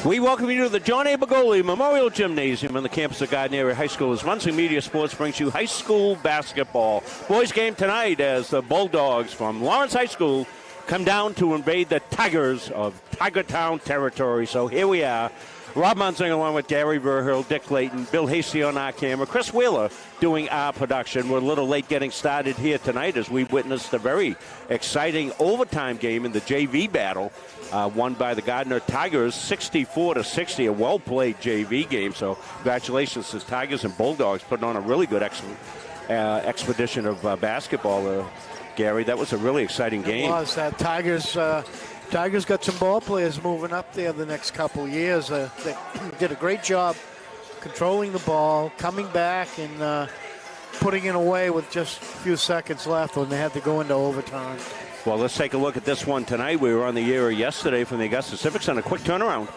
We welcome you to the John A. Bergoli Memorial Gymnasium on the campus of Gardiner High School as Muncie Media Sports brings you high school basketball. Boys game tonight as the Bulldogs from Lawrence High School come down to invade the Tigers of Tiger Town territory. So here we are. Rob Munzing along with Gary Verhill, Dick Layton, Bill Hasty on our camera, Chris Wheeler doing our production. We're a little late getting started here tonight as we witnessed a very exciting overtime game in the JV battle, won by the Gardiner Tigers 64-60, a well-played JV game. So congratulations to Tigers and Bulldogs putting on a really good expedition of basketball. Gary, that was a really exciting game. It was. Tigers got some ball players moving up there the next couple of years. They did a great job controlling the ball, coming back, and putting it away with just a few seconds left when they had to go into overtime. Well, let's take a look at this one tonight. We were on the air yesterday from the Augusta Civic Center. Quick turnaround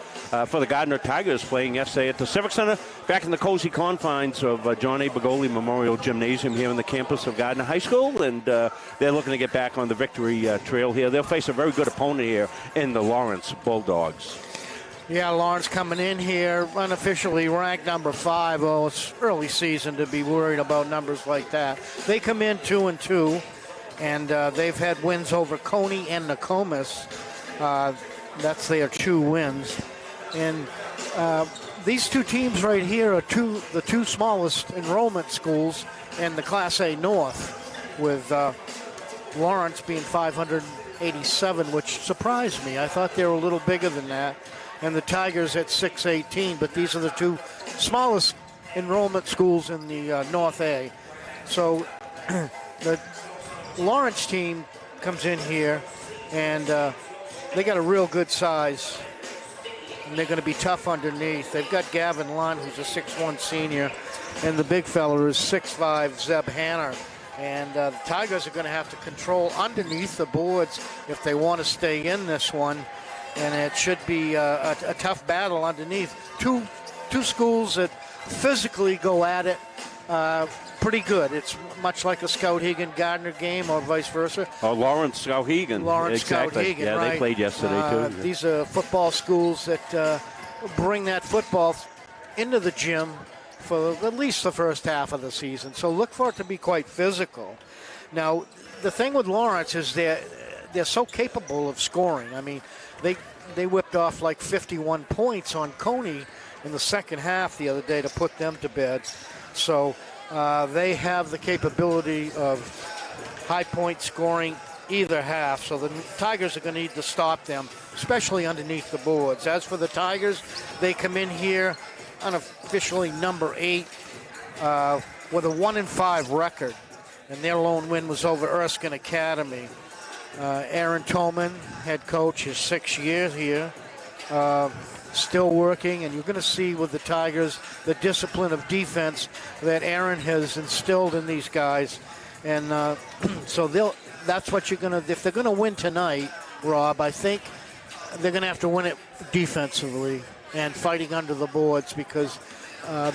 for the Gardiner Tigers playing yesterday at the Civic Center, back in the cozy confines of John A. Bergoli Memorial Gymnasium here on the campus of Gardiner High School, and they're looking to get back on the victory trail here. They'll face a very good opponent here in the Lawrence Bulldogs. Yeah, Lawrence coming in here unofficially ranked number 5. Oh, it's early season to be worried about numbers like that. They come in 2-2, and they've had wins over Coney and Nokomis. That's their 2 wins. And these 2 teams right here are the two smallest enrollment schools in the Class A North, with Lawrence being 587, which surprised me. I thought they were a little bigger than that. And the Tigers at 618, but these are the 2 smallest enrollment schools in the North A. So the Lawrence team comes in here, and they got a real good size, and they're going to be tough underneath. They've got Gavin Lund, who's a 6'1 senior, and the big fella is 6'5 Zeb Hanner. And the Tigers are going to have to control underneath the boards if they want to stay in this one. And it should be a tough battle underneath. Two schools that physically go at it pretty good. It's much like a Skowhegan Gardiner game or vice versa. Oh, Lawrence Skowhegan. Lawrence exactly. Skowhegan, yeah, right. They played yesterday too. These are football schools that bring that football into the gym for at least the first half of the season. So look for it to be quite physical. Now, the thing with Lawrence is they're so capable of scoring. I mean, they whipped off like 51 points on Coney in the second half the other day to put them to bed. So they have the capability of high point scoring either half. So the Tigers are going to need to stop them, especially underneath the boards. As for the Tigers, they come in here unofficially number 8 with a 1-5 record. And their lone win was over Erskine Academy. Aaron Tolman, head coach, is 6 years here, still working, and you're going to see with the Tigers the discipline of defense that Aaron has instilled in these guys, and so that's what you're going to. If they're going to win tonight, Rob, I think they're going to have to win it defensively and fighting under the boards, because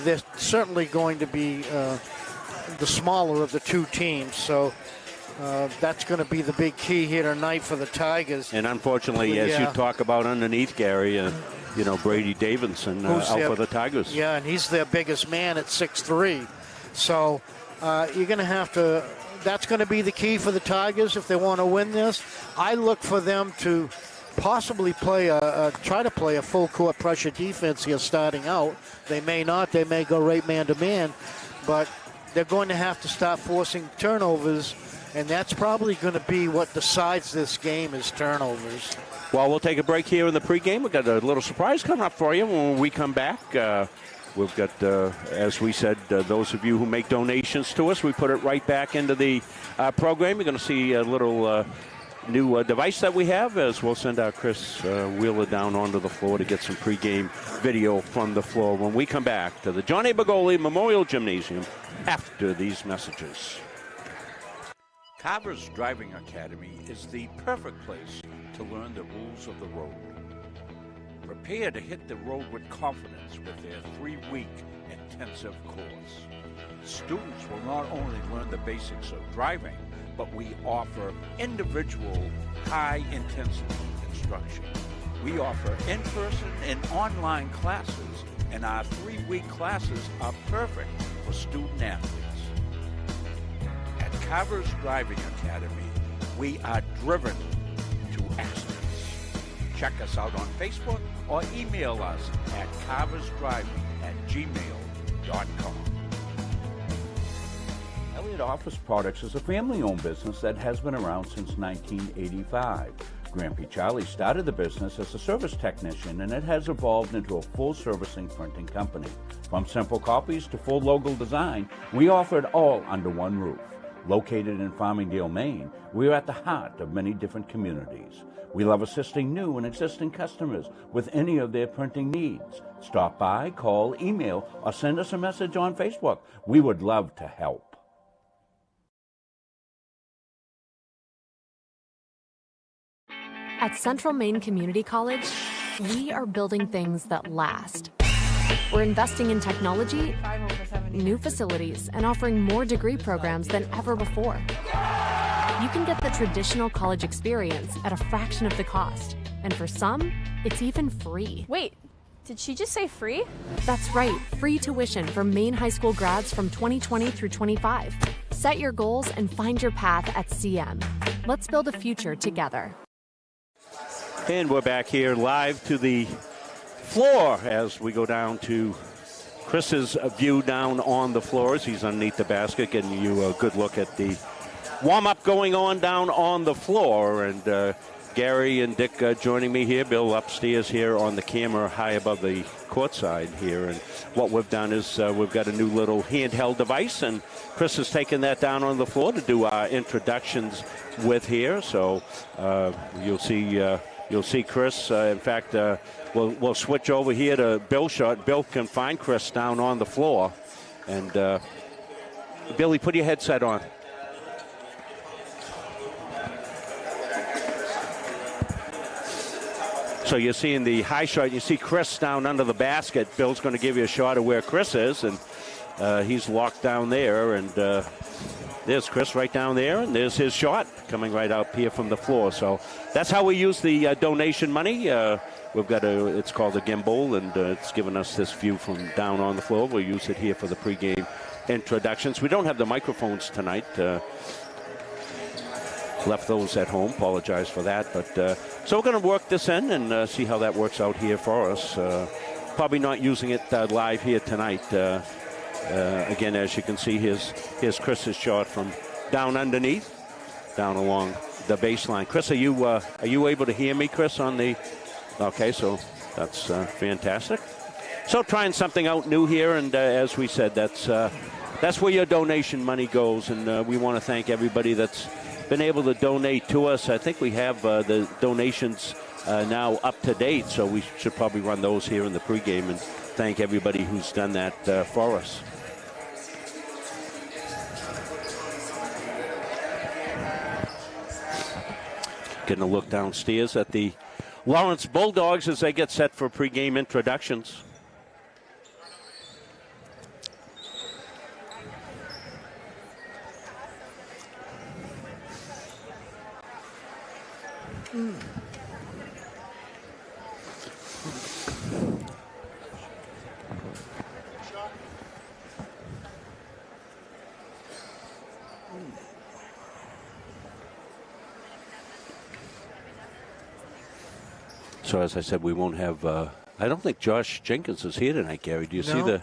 they're certainly going to be the smaller of the 2 teams. So. That's going to be the big key here tonight for the Tigers. And unfortunately, as you talk about underneath, Gary, Brady Davidson out for the Tigers. Yeah, and he's their biggest man at 6'3". So you're going to have to – that's going to be the key for the Tigers if they want to win this. I look for them to possibly try to play a full-court pressure defense here starting out. They may not. They may go right man-to-man. But they're going to have to start forcing turnovers. And that's probably going to be what decides this game is turnovers. Well, we'll take a break here in the pregame. We've got a little surprise coming up for you when we come back. We've got, as we said, those of you who make donations to us, we put it right back into the program. You're going to see a little new device that we have, as we'll send our Chris Wheeler down onto the floor to get some pregame video from the floor when we come back to the John A. Bergoli Memorial Gymnasium after these messages. Carver's Driving Academy is the perfect place to learn the rules of the road. Prepare to hit the road with confidence with their 3-week intensive course. Students will not only learn the basics of driving, but we offer individual high-intensity instruction. We offer in-person and online classes, and our 3-week classes are perfect for student athletes. At Carver's Driving Academy, we are driven to excellence. Check us out on Facebook or email us at carversdriving@gmail.com. Elliott Office Products is a family-owned business that has been around since 1985. Grampy Charlie started the business as a service technician, and it has evolved into a full-servicing printing company. From simple copies to full logo design, we offer it all under one roof. Located in Farmingdale, Maine, we are at the heart of many different communities. We love assisting new and existing customers with any of their printing needs. Stop by, call, email, or send us a message on Facebook. We would love to help. At Central Maine Community College, we are building things that last. We're investing in technology, new facilities, and offering more degree programs than ever before. You can get the traditional college experience at a fraction of the cost. And for some, it's even free. Wait, did she just say free? That's right, free tuition for Maine high school grads from 2020 through 25. Set your goals and find your path at CM. Let's build a future together. And we're back here live to the floor as we go down to Chris's view down on the floors. He's underneath the basket, getting you a good look at the warm-up going on down on the floor. And Gary and Dick joining me here. Bill upstairs here on the camera high above the court side here. And what we've done is we've got a new little handheld device, and Chris has taken that down on the floor to do our introductions with here. So you'll see Chris. In fact, we'll switch over here to Bill shot. Bill can find Chris down on the floor. And Billy, put your headset on. So you're seeing the high shot. You see Chris down under the basket. Bill's going to give you a shot of where Chris is, and he's locked down there. And there's Chris right down there, and there's his shot coming right up here from the floor. So that's how we use the donation money. We've got it's called a gimbal, and it's given us this view from down on the floor. We'll use it here for the pregame introductions. We don't have the microphones tonight. Left those at home. Apologize for that. But so we're going to work this in and see how that works out here for us. Probably not using it live here tonight. Again, as you can see, here's Chris's shot from down underneath, down along the baseline. Chris, are you able to hear me, Chris, on the? Okay, so that's fantastic. So trying something out new here, and as we said, that's where your donation money goes, and we want to thank everybody that's been able to donate to us. I think we have the donations now up to date, so we should probably run those here in the pregame and thank everybody who's done that for us. Getting a look downstairs at the Lawrence Bulldogs as they get set for pregame introductions. So as I said, we won't have. I don't think Josh Jenkins is here tonight, Gary. Do you see the?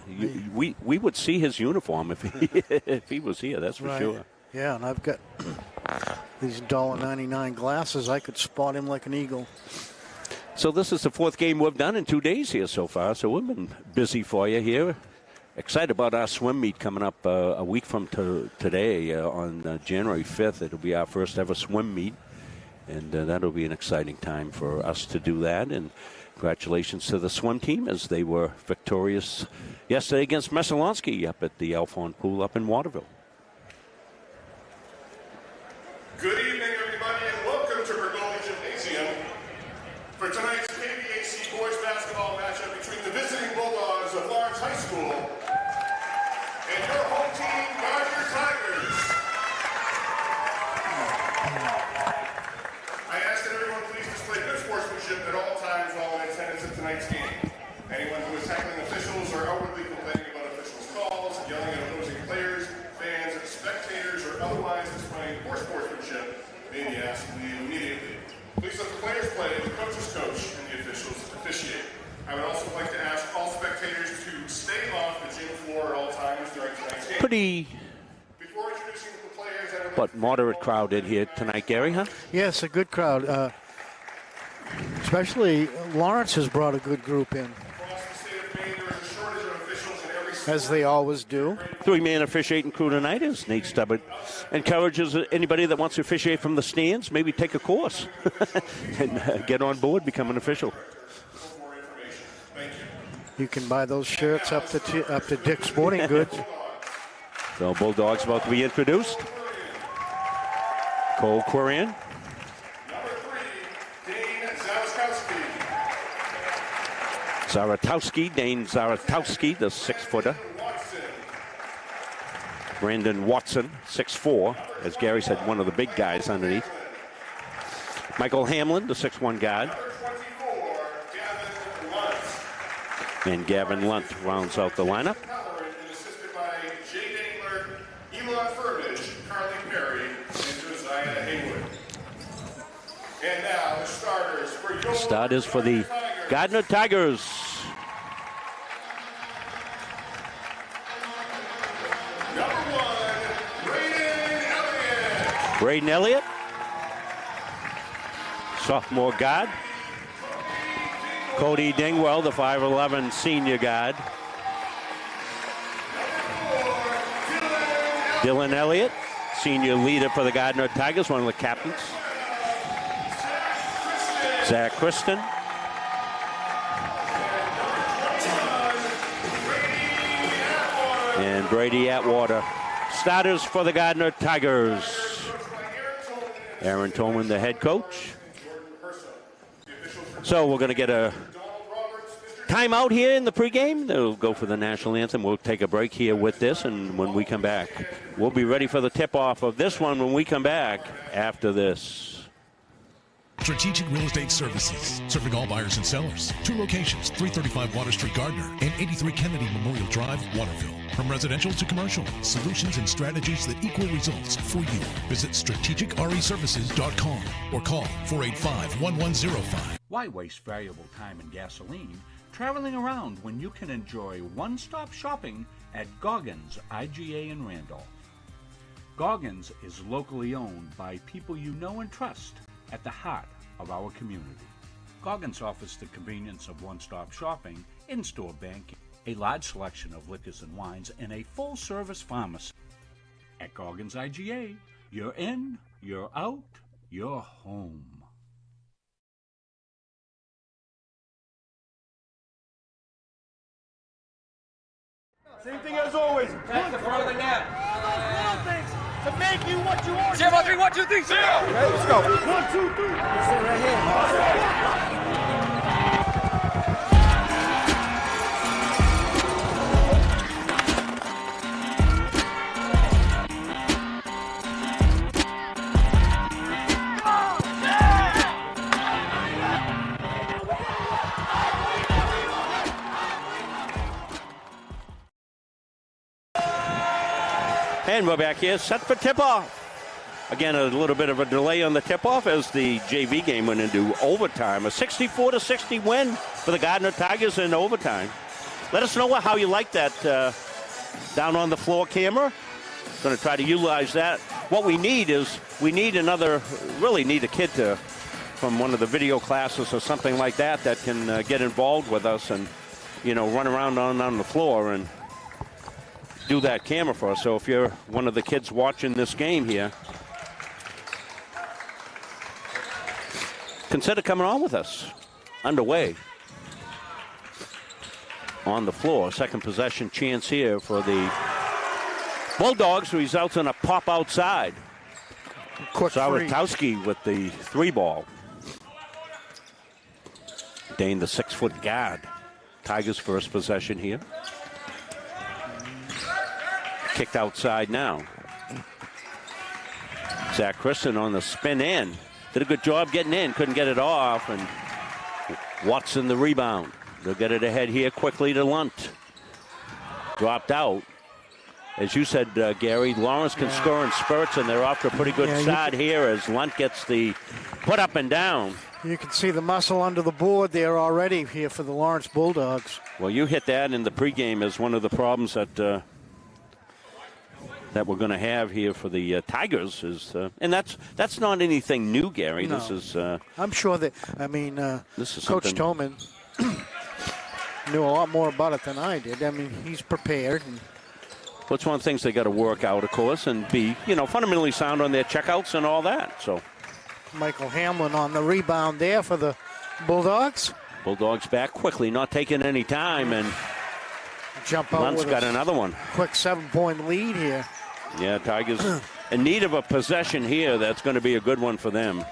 We would see his uniform if he was here. That's for sure. Yeah, and I've got these $1.99 glasses. I could spot him like an eagle. So this is the fourth game we've done in 2 days here so far. So we've been busy for you here. Excited about our swim meet coming up a week from today on January 5th. It'll be our first ever swim meet. And that'll be an exciting time for us to do that. And congratulations to the swim team as they were victorious yesterday against Messalonsky up at the Alphon Pool up in Waterville. Good evening, everybody, and welcome to Bergoli Gymnasium for tonight's KVAC boys basketball matchup between the visiting Bulldogs of Lawrence High School and your home team, Gardiner Tigers. I ask that everyone please display good sportsmanship at all times while pretty Before introducing the players, I would but moderate crowd in here tonight, Gary, huh? Yes, a good crowd. Especially Lawrence has brought a good group in, across the state of Maine, there is a shortage of officials in every sport. as they always do. Three-man officiating crew tonight is Nate Stubbard. Encourages anybody that wants to officiate from the stands, maybe take a course and get on board, become an official. You can buy those shirts up to Dick's Sporting Goods. So Bulldogs about to be introduced. Cole Quirian. Number 3, Dane Zawaskowski. Zaratowski, Dane Zaratowski, the 6-footer. Brandon Watson, 6'4", as Gary said, one of the big guys underneath. Michael Hamlin, the 6'1" guard. And Gavin Lunt rounds out the lineup. Assisted by Jay Dangler, Elon Furbage, Carly Perry, and Josiah Haywood. And now the starters for your Starters for the Gardiner Tigers. Number 1, Braden Elliott. Braden Elliott, sophomore guard. Cody Dingwell, the 5'11" senior guard. Dylan Elliott, senior leader for the Gardiner Tigers, one of the captains. Zach Kristen. And Brady Atwater. Starters for the Gardiner Tigers. Aaron Tolman, the head coach. So we're going to get a timeout here in the pregame. They'll go for the national anthem. We'll take a break here with this, and when we come back, we'll be ready for the tip-off of this one when we come back after this. Strategic Real Estate Services, serving all buyers and sellers. 2 locations, 335 Water Street, Gardiner, and 83 Kennedy Memorial Drive, Waterville. From residential to commercial, solutions and strategies that equal results for you. Visit strategicreservices.com or call 485-1105. Why waste valuable time and gasoline traveling around when you can enjoy one-stop shopping at Goggins IGA in Randolph? Goggins is locally owned by people you know and trust at the heart of our community. Goggins offers the convenience of one-stop shopping, in-store banking, a large selection of liquors and wines, and a full-service pharmacy. At Goggins IGA, you're in, you're out, you're home. Same thing as always. Pass the front of the net. Little things to make you what you are. 0, 3, 1, 2, 3, 0. Okay, let's go. 1, 2, 3. Sit right here. And we're back here, set for tip-off. Again, a little bit of a delay on the tip-off as the JV game went into overtime. A 64-60 win for the Gardiner Tigers in overtime. Let us know how you like that down on the floor camera. Going to try to utilize that. What we need is, really need a kid from one of the video classes or something like that can get involved with us and, run around on the floor and do that camera for us. So if you're one of the kids watching this game here, consider coming on with us. Underway on the floor. Second possession chance here for the Bulldogs, who results in a pop outside. Zaratowski with the 3-ball. Dane, the 6-foot guard. Tigers' first possession here. Kicked outside now. Zach Kristen on the spin in. Did a good job getting in. Couldn't get it off. And Watson the rebound. They'll get it ahead here quickly to Lunt. Dropped out. As you said, Gary, Lawrence can score in spurts, and they're off to a pretty good start here as Lunt gets the put up and down. You can see the muscle under the board there already here for the Lawrence Bulldogs. Well, you hit that in the pregame as one of the problems that that we're going to have here for the Tigers is, and that's not anything new, Gary. No. This is. I'm sure that. This is Coach something- Toman knew a lot more about it than I did. I mean, he's prepared. And Well, it's one of the things they got to work out, of course, and be, fundamentally sound on their checkouts and all that. So Michael Hamlin on the rebound there for the Bulldogs. Bulldogs back quickly, not taking any time, and Jump out Lunt's with got a another one. quick 7-point lead here. Yeah, Tigers in need of a possession here. That's going to be a good one for them.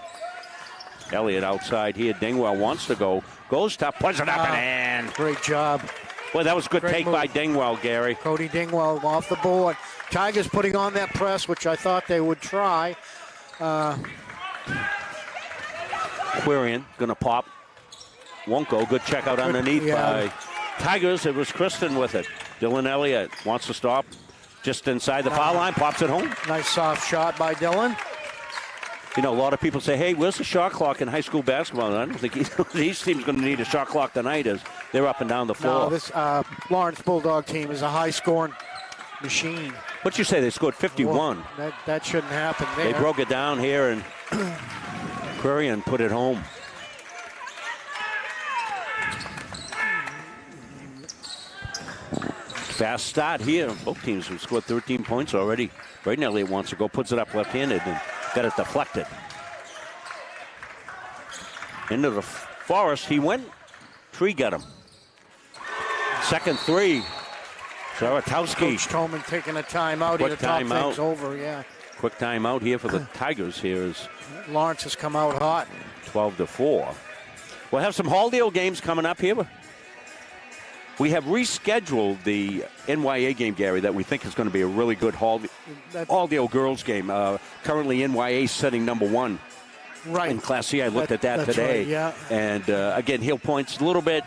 Elliott outside here. Dingwell wants to go. Goes top, puts it up and in. Great job. Well, that was a good Great take move by Dingwell, Gary. Cody Dingwell off the board. Tigers putting on that press, which I thought they would try. Quirion going to pop. Won't go. Good check out underneath by Tigers. It was Kristen with it. Dylan Elliott wants to stop. Just inside the foul line, pops it home. Nice soft shot by Dylan. A lot of people say, hey, where's the shot clock in high school basketball? And I don't think these teams going to need a shot clock tonight as they're up and down the floor. No, this Lawrence Bulldog team is a high-scoring machine. What'd you say? They scored 51. Well, that shouldn't happen there. They broke it down here, and Quirion put it home. Fast start here. Both teams have scored 13 points already. Braden Elliott wants to go, puts it up left-handed, and got it deflected. Into the forest. He went. Tree got him. Second three. Saratowski. Coach Tolman taking a timeout here to talk things over, yeah. Quick timeout here for the Tigers here is Lawrence has come out hot. 12-4. We'll have some Halldale games coming up here. We have rescheduled the NYA game, Gary, that we think is going to be a really good Halldale girls game. Currently, NYA setting number 1 in Class C. I looked at that today. Right, yeah. And, again, Hill Point's a little bit,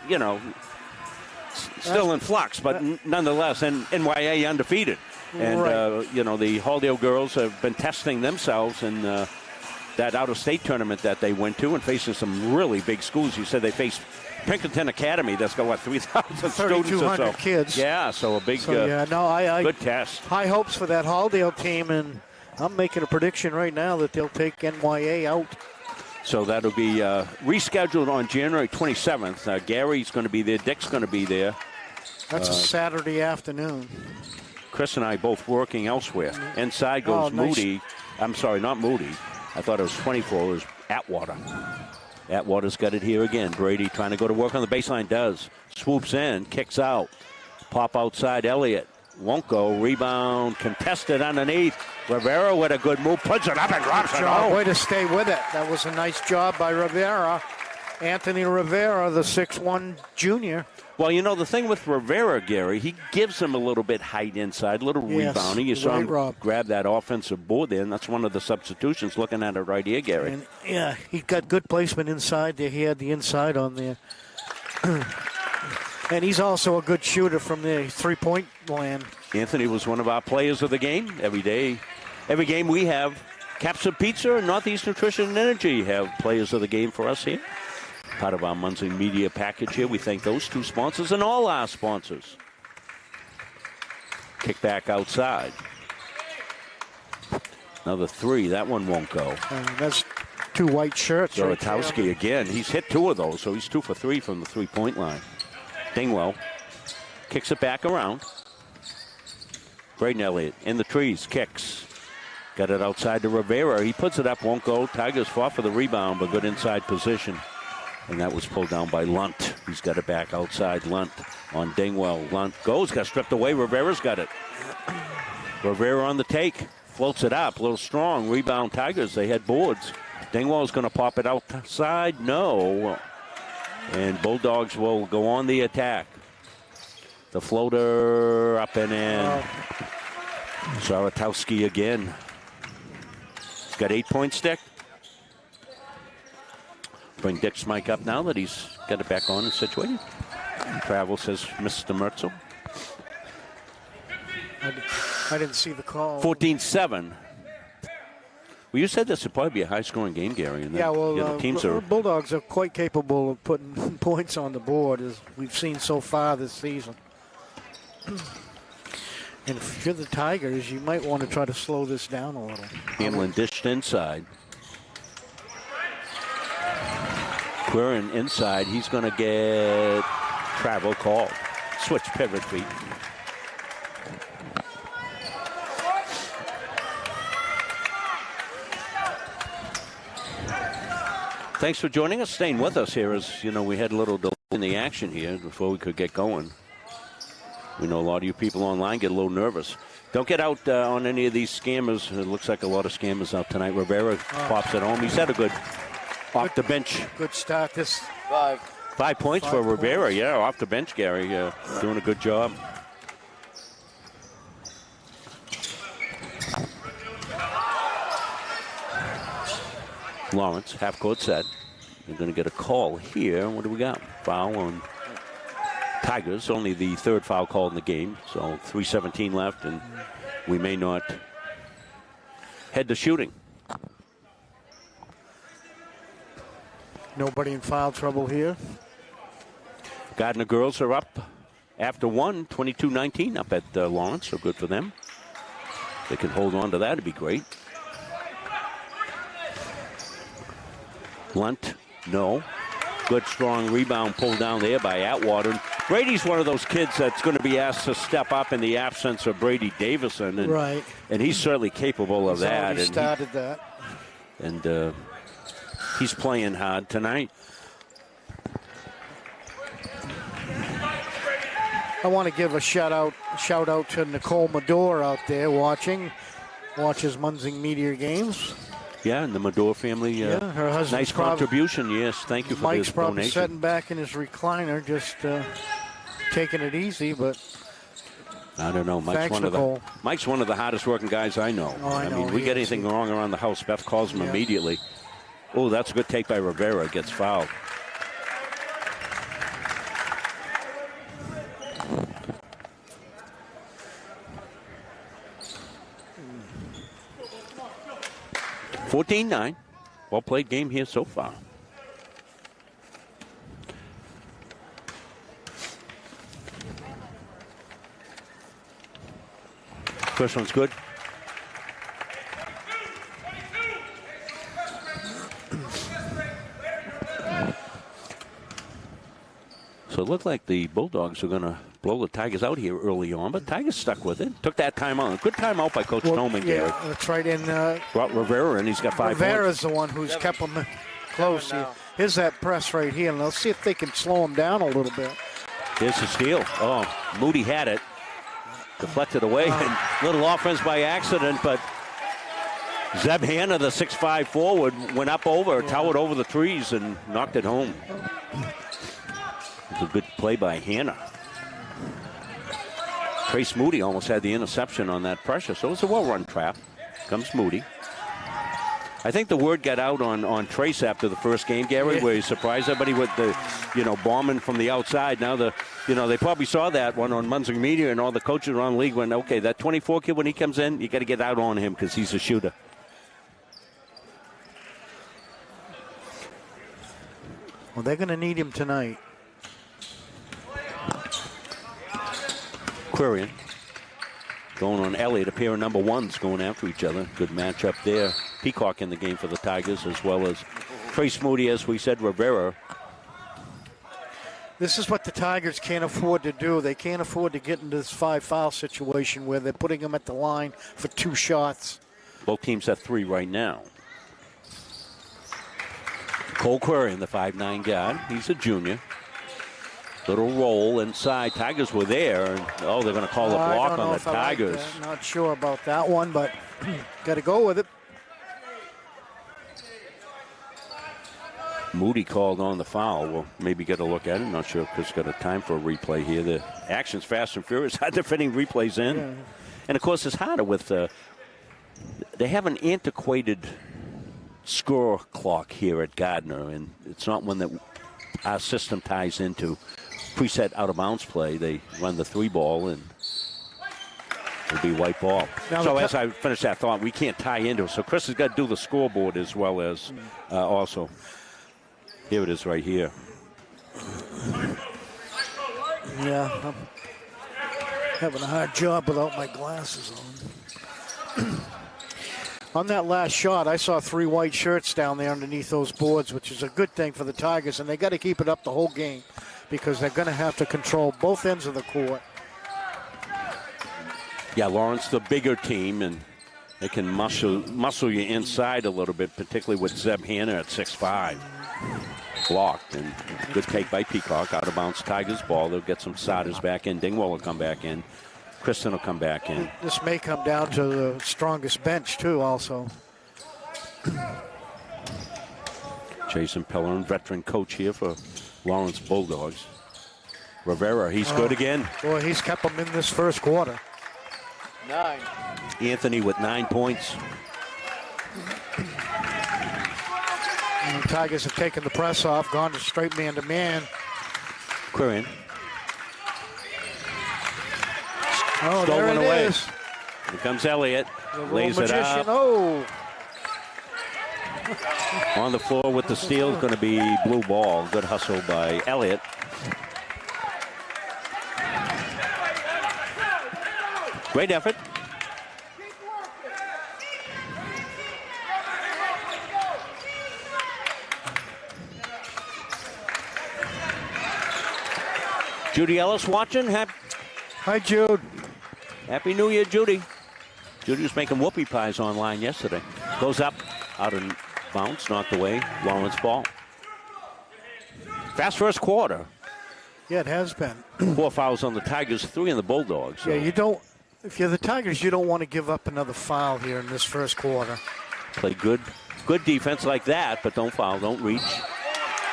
still in flux, but nonetheless, and NYA undefeated. And, the Halldale girls have been testing themselves in that out-of-state tournament that they went to and facing some really big schools. You said they faced Pinkerton Academy. That's got, 3,000 students or so. Kids. Yeah, so a big, good test. High hopes for that Halldale team, and I'm making a prediction right now that they'll take NYA out. So that'll be rescheduled on January 27th. Gary's going to be there. Dick's going to be there. That's a Saturday afternoon. Chris and I both working elsewhere. Inside goes Moody. I'm sorry, not Moody. I thought it was 24. It was Atwater. Atwater's got it here again. Brady trying to go to work on the baseline. Does. Swoops in. Kicks out. Pop outside. Elliott. Won't go. Rebound. Contested underneath. Rivera with a good move. Puts it up and drops it home. Way to stay with it. That was a nice job by Rivera. Anthony Rivera, the 6'1 junior. Well, the thing with Rivera, Gary, he gives him a little bit height inside, a little rebounding. You saw him grab that offensive board there, and that's one of the substitutions. Looking at it right here, Gary. And, he got good placement inside there. He had the inside on there. And he's also a good shooter from the three-point land. Anthony was one of our players of the game. Every game we have Capsa Pizza and Northeast Nutrition and Energy have players of the game for us here. Part of our Muncie Media package here. We thank those two sponsors and all our sponsors. Kick back outside. Another three. That one won't go. That's two white shirts. Saratowski again. He's hit 2 of those, so he's 2 for 3 from the three-point line. Dingwell kicks it back around. Braden Elliott in the trees. Kicks. Got it outside to Rivera. He puts it up. Won't go. Tigers fought for the rebound, but good inside position. And that was pulled down by Lunt. He's got it back outside. Lunt on Dingwell. Lunt goes. Got stripped away. Rivera's got it. Rivera on the take. Floats it up. A little strong. Rebound Tigers. They had boards. Dingwell's going to pop it outside. No. And Bulldogs will go on the attack. The floater up and in. Saratowski again. He's got 8-point stick. Bring Dick's mic up now that he's got it back on and situated. Travel says Mr. Mertzel. I didn't see the call. 14-7. Well, you said this would probably be a high-scoring game, Gary. And the teams are Bulldogs are quite capable of putting points on the board, as we've seen so far this season. And if you're the Tigers, you might want to try to slow this down a little. Hamlin dished inside. Quirin inside. He's going to get travel called. Switch pivot feet. Thanks for joining us, staying with us here. As you know, we had a little delay in the action here before we could get going. We know a lot of you people online get a little nervous. Don't get out on any of these scammers. It looks like a lot of scammers out tonight. Rivera pops it home. He's had a good off the bench. Good start. This 5 points for Rivera. Yeah, off the bench, Gary. Doing a good job. Lawrence, half court set. They're going to get a call here. What do we got? Foul on Tigers. Only the third foul called in the game. So 3:17 left, and we may not head to shooting. Nobody in foul trouble here. Gardiner girls are up after one, 22-19 up at Lawrence. So good for them. They can hold on to that. It'd be great. Blunt, no. Good, strong rebound pulled down there by Atwater. And Brady's one of those kids that's going to be asked to step up in the absence of Brady Davison. And, right. And he's certainly capable of that. He's started that. And he's playing hard tonight. I want to give a shout out to Nicole Medor out there watches Munzing Meteor games. Yeah, and the Medor family. Her husband's nice contribution. Yes, thank you for Mike's the probably donation. sitting back in his recliner, just taking it easy, but I don't know. Mike's one of the hardest working guys I know. Oh, I know. mean, we get anything wrong around the house, Beth calls him immediately. Oh, that's a good take by Rivera. Gets fouled. $14-9. Well-played game here so far. First one's good. So it looked like the Bulldogs are going to blow the Tigers out here early on, but Tigers stuck with it. Took that time out. Good time out by Coach Stoneman, Gary. Yeah, that's right. And brought Rivera in. He's got 5 points. Rivera's the one who's kept them close. Here's that press right here, and let's see if they can slow him down a little bit. Here's the steal. Oh, Moody had it. Deflected away. And little offense by accident, but Zeb Hanna, the 6'5 forward, went up over, towered over the trees, and knocked it home. It was a good play by Hanna. Trace Moody almost had the interception on that pressure, so it's a well-run trap. Comes Moody. I think the word got out on Trace after the first game, Gary, where he surprised everybody with the, bombing from the outside. Now they probably saw that one on Munzing Media, and all the coaches around the league went, okay, that 24 kid, when he comes in, you got to get out on him because he's a shooter. Well, they're going to need him tonight. Quirin going on Elliott, a pair of number ones going after each other. Good matchup there. Peacock in the game for the Tigers, as well as Trace Moody, as we said, Rivera. This is what the Tigers can't afford to do. They can't afford to get into this 5-foul situation where they're putting them at the line for 2 shots. Both teams have 3 right now. Cole Quirin, the 5'9 guard. He's a junior. Little roll inside. Tigers were there. And, they're going to call a block on the Tigers. Not sure about that one, but got to go with it. Moody called on the foul. We'll maybe get a look at it. Not sure if Chris got a time for a replay here. The action's fast and furious. Hard to fitting replays in. Yeah. And, of course, it's harder with they have an antiquated score clock here at Gardiner, and it's not one that our system ties into. Preset out-of-bounds play. They run the 3-ball, and it'll be white ball. Now so as I finish that thought, we can't tie into it. So Chris has got to do the scoreboard as well as also. Here it is right here. Yeah. Having a hard job without my glasses on. On that last shot, I saw 3 white shirts down there underneath those boards, which is a good thing for the Tigers, and they got to keep it up the whole game because they're going to have to control both ends of the court. Yeah, Lawrence, the bigger team, and they can muscle you inside a little bit, particularly with Zeb Hanna at 6'5". Blocked, and good take by Peacock. Out of bounds Tigers ball. They'll get some Sodders back in. Dingwall will come back in. Kristen will come back in. This may come down to the strongest bench, too, also. Jason Pellerin, veteran coach here for Lawrence Bulldogs. Rivera, he's good again. Boy, he's kept them in this first quarter. 9. Anthony with 9 points. And the Tigers have taken the press off, gone to straight man-to-man. Quirion. Oh, Stole there one it away. is. Here comes Elliott. Lays it Magician. up. Oh, On the floor with the steal is going to be blue ball. Good hustle by Elliott. Great effort. Judy Ellis watching. hi, Jude. Happy New Year, Judy. Judy was making whoopie pies online yesterday. Goes up, out of bounds, knocked away. Lawrence ball. Fast first quarter. Yeah, it has been. 4 fouls on the Tigers, 3 on the Bulldogs. So Yeah, you don't. If you're the Tigers, you don't want to give up another foul here in this first quarter. play good defense like that, but don't foul, don't reach.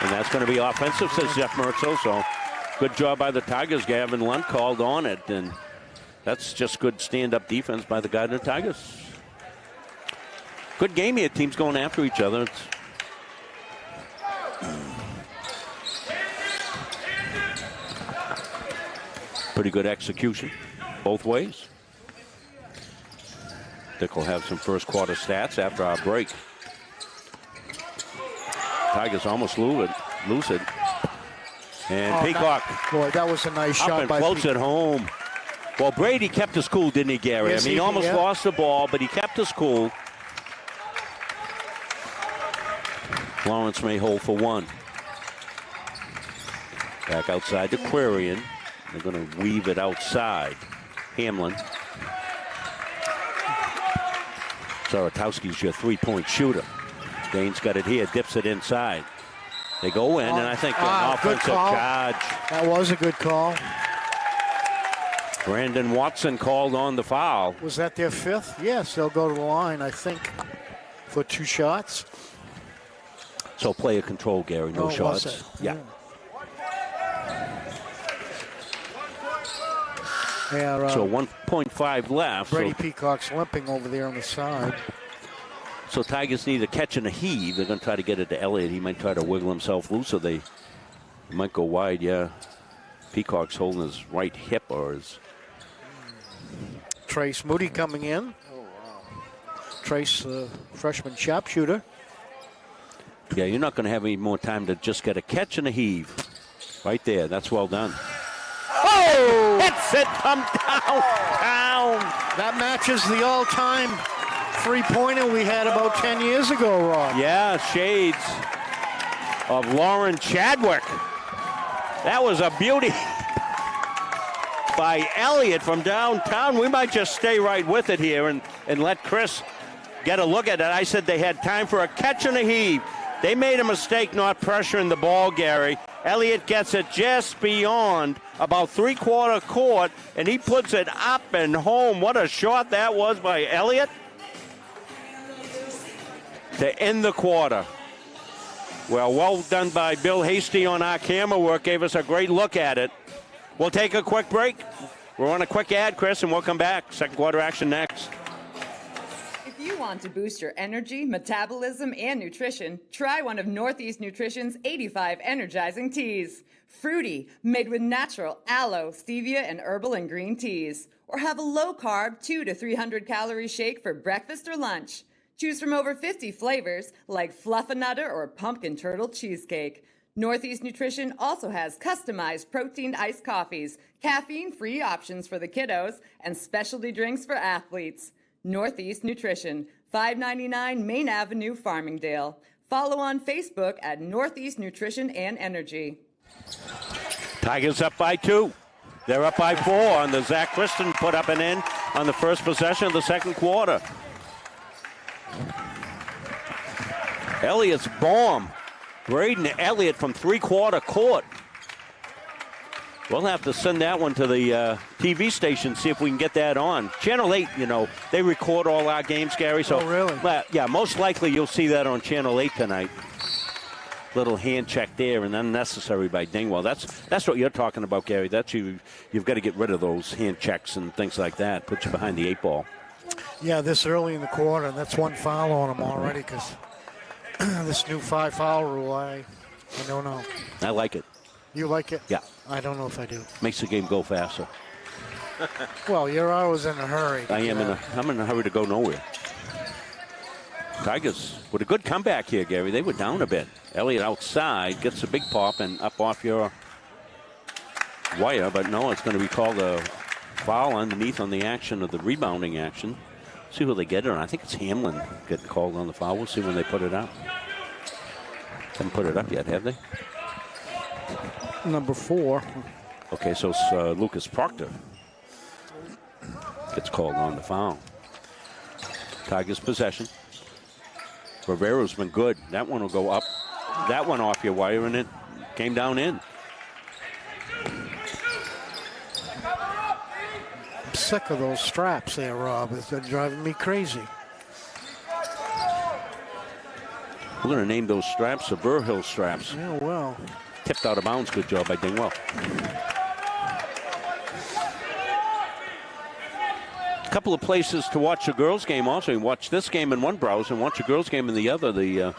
And that's going to be offensive, says Jeff Mertzel. So good job by the Tigers. Gavin Lunt called on it, and that's just good stand-up defense by the Gardiner Tigers. Good game here. Teams going after each other. It's pretty good execution both ways. Dick will have some first quarter stats after our break. Tigers almost lose it. And Peacock. Boy, that was a nice up shot and by floats Peacock. it home. Well, Brady kept his cool, didn't he, Gary? Yes, I mean, he almost yeah. lost the ball, but he kept his cool. Lawrence may hold for one. Back outside to Quirion. They're going to weave it outside. Hamlin. Saratowski's your three-point shooter. Dane's got it here, dips it inside. They go in, and I think an good offensive call. charge. That was a good call. Brandon Watson called on the foul. Was that their fifth? Yes, they'll go to the line, I think, for 2 shots. So player control, Gary, no Oh, was shots. it? Yeah. Yeah, So 1.5 left. Brady Peacock's limping over there on the side. So Tigers need a catch and a heave. They're going to try to get it to Elliott. He might try to wiggle himself loose, so they might go wide. Yeah. Peacock's holding his right hip or his. Trace Moody coming in. Trace, the freshman sharpshooter. Yeah, you're not going to have any more time to just get a catch and a heave. Right there. That's well done. Oh! Hits it from downtown. That matches the all-time three-pointer we had about 10 years ago, Rob. Yeah, shades of Lauren Chadwick. That was a beauty by Elliott from downtown. We might just stay right with it here and let Chris get a look at it. I said they had time for a catch and a heave. They made a mistake not pressuring the ball, Gary. Elliott gets it just beyond about three-quarter court, and he puts it up and home. What a shot that was by Elliott to end the quarter. Well done by Bill Hasty on our camera work. Gave us a great look at it. We'll take a quick break. We're on a quick ad, Chris, and we'll come back. Second quarter action next. If you want to boost your energy, metabolism, and nutrition, try one of Northeast Nutrition's 85 energizing teas. Fruity, made with natural aloe, stevia, and herbal and green teas. Or have a low-carb 200 to 300 calorie shake for breakfast or lunch. Choose from over 50 flavors like Fluffernutter or Pumpkin Turtle Cheesecake. Northeast Nutrition also has customized protein iced coffees, caffeine-free options for the kiddos, and specialty drinks for athletes. Northeast Nutrition, 599 Main Avenue, Farmingdale. Follow on Facebook at Northeast Nutrition and Energy. Tigers up by 2. They're up by 4 on the Zach Christian put up and in on the first possession of the second quarter. Elliott's bomb. Braden Elliott from three-quarter court. We'll have to send that one to the TV station, see if we can get that on. Channel 8, they record all our games, Gary. So, really? Yeah, most likely you'll see that on Channel 8 tonight. Little hand check there and unnecessary by Dingwall. That's what you're talking about, Gary. You've got to get rid of those hand checks and things like that. Put you behind the 8 ball. Yeah, this early in the quarter, and that's one foul on him already because this new 5-foul rule, I don't know. I like it. You like it? Yeah. I don't know if I do. Makes the game go faster. Well, you're always in a hurry. I'm in a hurry to go nowhere. Tigers with a good comeback here, Gary. They were down a bit. Elliott outside gets a big pop and up off your wire, but no, it's going to be called a foul underneath on the action of the rebounding action. See who they get it on. I think it's Hamlin getting called on the foul. We'll see when they put it out. Haven't put it up yet, have they? Number 4. Okay, so it's Lucas Proctor gets called on the foul. Tigers possession. Rivero's been good. That one will go up. That one off your wire, and it came down in. I'm sick of those straps there, Rob. They're driving me crazy. We're going to name those straps the Verhill straps. Yeah, well. Tipped out of bounds. Good job by Dingwell. A couple of places to watch a girls' game also. You can watch this game in one browser and watch a girls' game in the other. The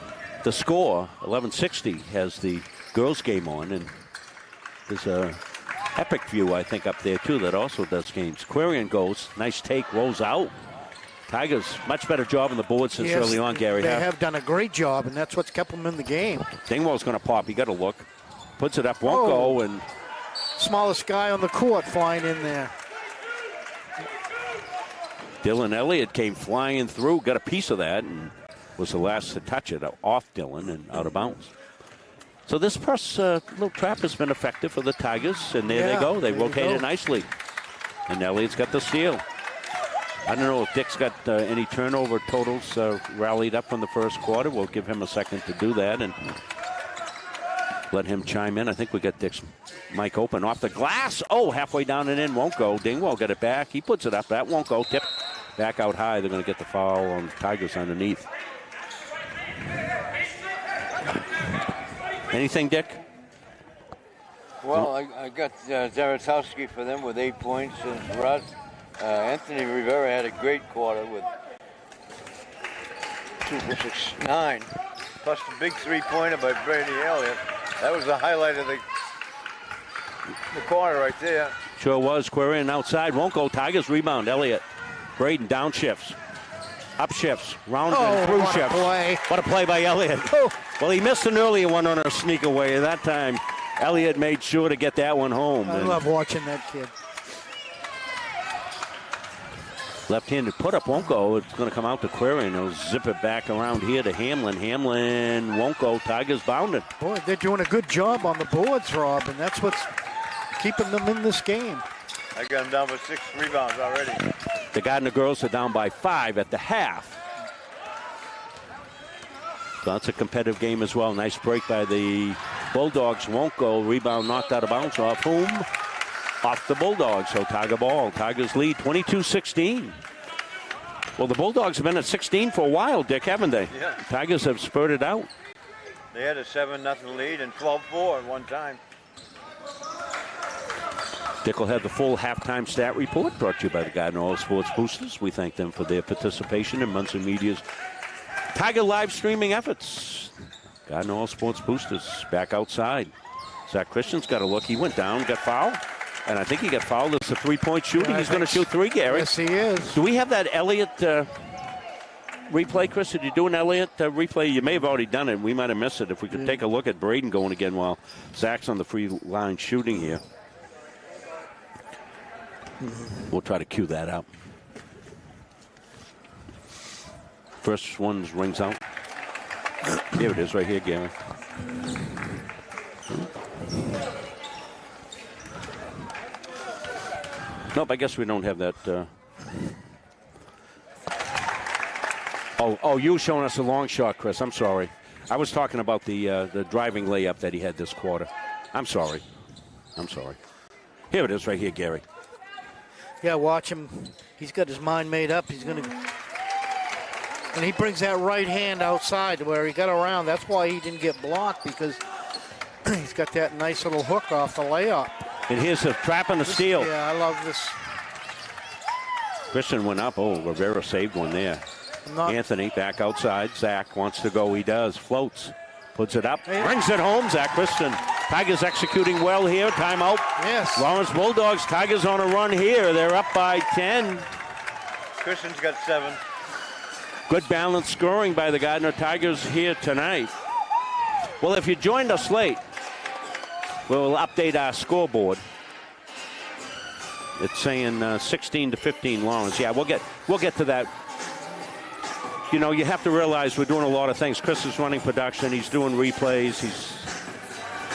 Score, 1160, has the girls' game on. And there's a Epic View, I think, up there, too, that also does games. Quarian goes. Nice take. Rolls out. Tigers, much better job on the board since early on, Gary. They have done a great job, and that's what's kept them in the game. Dingwell's going to pop. You got to look. Puts it up, won't go, and smallest guy on the court flying in there. Dylan Elliott came flying through, got a piece of that, and was the last to touch it off Dylan and out of bounds. So this press little trap has been effective for the Tigers, and there they go. They rotated nicely, and Elliott's got the steal. I don't know if Dick's got any turnover totals rallied up from the first quarter. We'll give him a second to do that and let him chime in. I think we got Dick's mic open off the glass. Oh, halfway down and in, won't go. Dingwell get it back. He puts it up. That won't go. Tip back out high. They're going to get the foul on the Tigers underneath. Anything, Dick? Well, I got Zaratowski for them with 8 points, and for us, Anthony Rivera had a great quarter with 2 for 6, 9. Plus the big 3-pointer by Brady Elliott. That was the highlight of the quarter right there. Sure was. Quarian outside. Won't go. Tigers rebound. Elliott. Braden down shifts. Up shifts. Round and through shifts. What a play by Elliott. Well, he missed an earlier one on a sneak away. That time, Elliott made sure to get that one home. I love watching that kid. Left-handed put-up won't go. It's going to come out to Quarian. He'll zip it back around here to Hamlin. Hamlin won't go. Tigers bounded. Boy, they're doing a good job on the boards, Rob, and that's what's keeping them in this game. I got them down for 6 rebounds already. The Gardiner girls are down by 5 at the half. So that's a competitive game as well. Nice break by the Bulldogs. Won't go. Rebound knocked out of bounds. Off whom? Off the Bulldogs. So Tiger ball. Tigers lead 22-16. Well, the Bulldogs have been at 16 for a while, Dick, haven't they? Yeah. Tigers have spurted out. They had a 7-0 lead and 12-4 at one time. Dick will have the full halftime stat report brought to you by the Gardiner All Sports Boosters. We thank them for their participation in Munson Media's Tiger live streaming efforts. Gardiner All Sports Boosters back outside. Zach Christian's got a look. He went down, got fouled. And I think he got fouled. It's a 3-point shooting. He's going to shoot 3, Gary. Yes, he is. Do we have that Elliott replay, Chris? Did you do an Elliott replay? You may have already done it. We might have missed it. If we could take a look at Braden going again while Zach's on the free line shooting here. We'll try to cue that up. First one rings out. Here it is right here, Gary. Nope, I guess we don't have that. Oh, you were showing us a long shot, Chris. I'm sorry. I was talking about the driving layup that he had this quarter. I'm sorry. Here it is right here, Gary. Yeah, watch him. He's got his mind made up. He's going to... And he brings that right hand outside where he got around. That's why he didn't get blocked, because he's got that nice little hook off the layup. And here's the trap and the steal. Yeah, I love this. Christian went up. Oh, Rivera saved one there. Anthony back outside. Zach wants to go. He does. Floats. Puts it up. Brings it home. Zach Christian. Tigers executing well here. Timeout. Yes. Lawrence Bulldogs. Tigers on a run here. They're up by 10. Christian's got 7. Good balanced scoring by the Gardiner Tigers here tonight. Well, if you joined us late, we'll update our scoreboard. It's saying 16-15 Lawrence. Yeah, we'll get to that. You know, you have to realize we're doing a lot of things. Chris is running production. He's doing replays. He's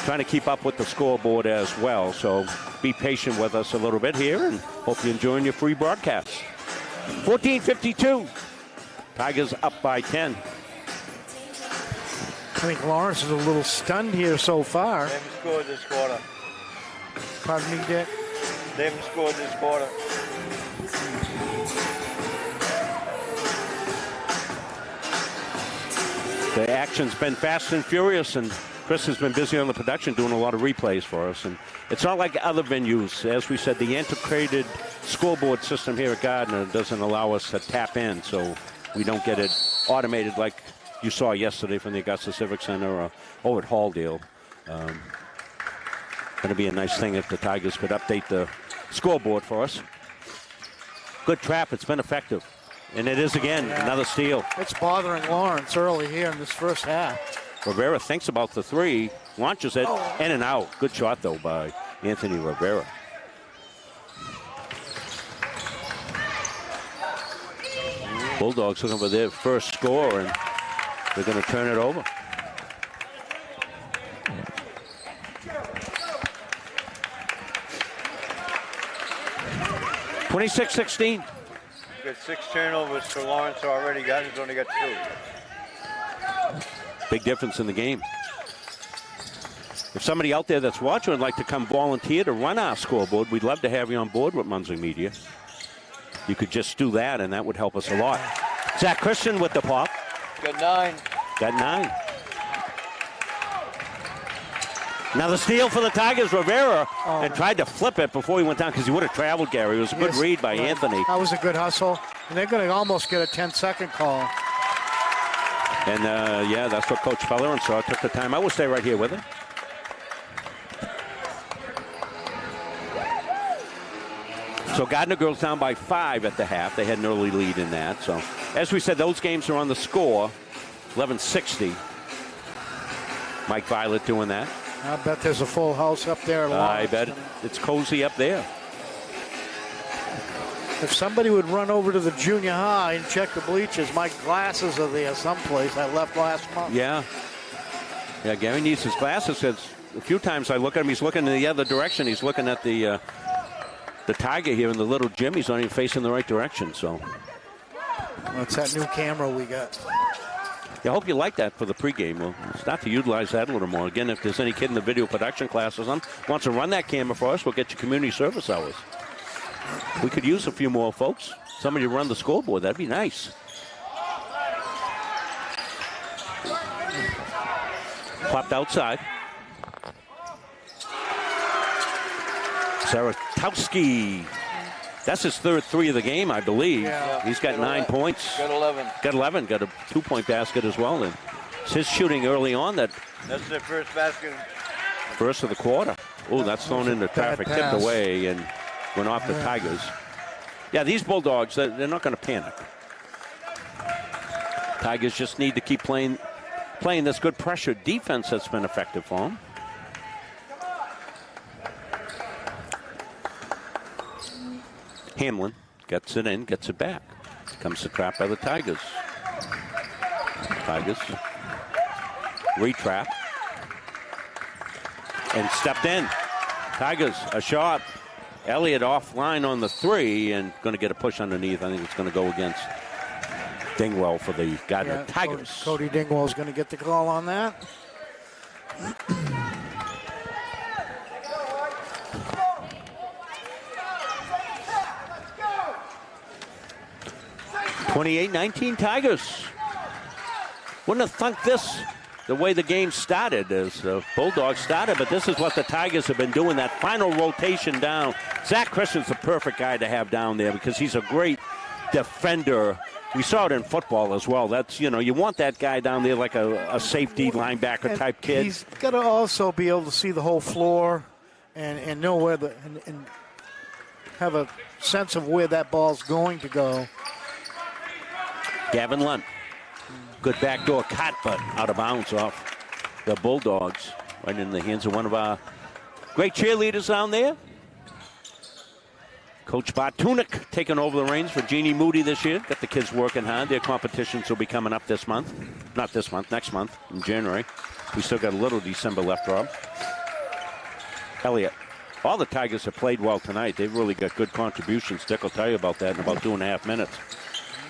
trying to keep up with the scoreboard as well. So be patient with us a little bit here, and hope you're enjoying your free broadcast. 14:52. Tigers up by 10. I think Lawrence is a little stunned here so far. They haven't scored this quarter. Pardon me, Dick? They haven't scored this quarter. The action's been fast and furious, and Chris has been busy on the production doing a lot of replays for us. And it's not like other venues. As we said, the antiquated scoreboard system here at Gardiner doesn't allow us to tap in, so we don't get it automated like you saw yesterday from the Augusta Civic Center or over at Halldale. Going to be a nice thing if the Tigers could update the scoreboard for us. Good trap. It's been effective. And it is again, another steal. It's bothering Lawrence early here in this first half. Rivera thinks about the three, launches it, in and out. Good shot, though, by Anthony Rivera. Bulldogs looking for their first score, and they're going to turn it over. (26-16). Got 6 turnovers for Lawrence already. Gardner's only got 2. Big difference in the game. If somebody out there that's watching would like to come volunteer to run our scoreboard, we'd love to have you on board with Munzing Media. You could just do that, and that would help us a lot. Zach Christian with the pop. Got 9. Got 9. Now the steal for the Tigers, Rivera, and tried to flip it before he went down because he would have traveled, Gary. It was a good read by Anthony. That was a good hustle. And they're going to almost get a 10-second call. And, yeah, that's what Coach Pellerin saw. Took the time. I will stay right here with him. So Gardiner girls down by 5 at the half. They had an early lead in that. So, as we said, those games are on the score. 11-60. Mike Violet doing that. I bet there's a full house up there. I bet it's cozy up there. If somebody would run over to the junior high and check the bleachers, my glasses are there someplace. I left last month. Yeah. Yeah, Gary needs his glasses. A few times I look at him, he's looking in the other direction. He's looking at the Tiger here in the little gym. He's not even facing the right direction, so. Well, it's that new camera we got. Yeah, I hope you like that for the pregame. We'll start to utilize that a little more. Again, if there's any kid in the video production classes wants to run that camera for us, we'll get you community service hours. We could use a few more folks. Somebody to run the scoreboard. That'd be nice. Popped outside. Saratowski. That's his third 3 of the game, I believe. Yeah. He's got 9 points. Got 11. Got 11. Got a 2-point basket as well. And it's his shooting early on that's their first basket. First of the quarter. Oh, that's thrown into traffic. Tipped away and went off the Tigers. Yeah, these Bulldogs, they're not going to panic. Tigers just need to keep playing this good pressure defense that's been effective for them. Hamlin gets it in, gets it back. Comes the trap by the Tigers. Tigers retrap and stepped in. Tigers a shot. Elliott offline on the 3 and going to get a push underneath. I think it's going to go against Dingwell for the Gardiner Tigers. Cody Dingwell is going to get the call on that. 28-19 Tigers. Wouldn't have thunk this the way the game started as the Bulldogs started, but this is what the Tigers have been doing, that final rotation down. Zach Christian's the perfect guy to have down there because he's a great defender. We saw it in football as well. That's, you know, you want that guy down there like a safety linebacker type kid. He's got to also be able to see the whole floor and know where and have a sense of where that ball's going to go. Gavin Lunt. Good backdoor cut, but out of bounds off the Bulldogs. Right in the hands of one of our great cheerleaders down there. Coach Bartunik taking over the reins for Jeannie Moody this year. Got the kids working hard. Their competitions will be coming up this month. Not this month, next month in January. We still got a little December left, Rob. Elliott. All the Tigers have played well tonight. They've really got good contributions. Dick will tell you about that in about 2.5 minutes.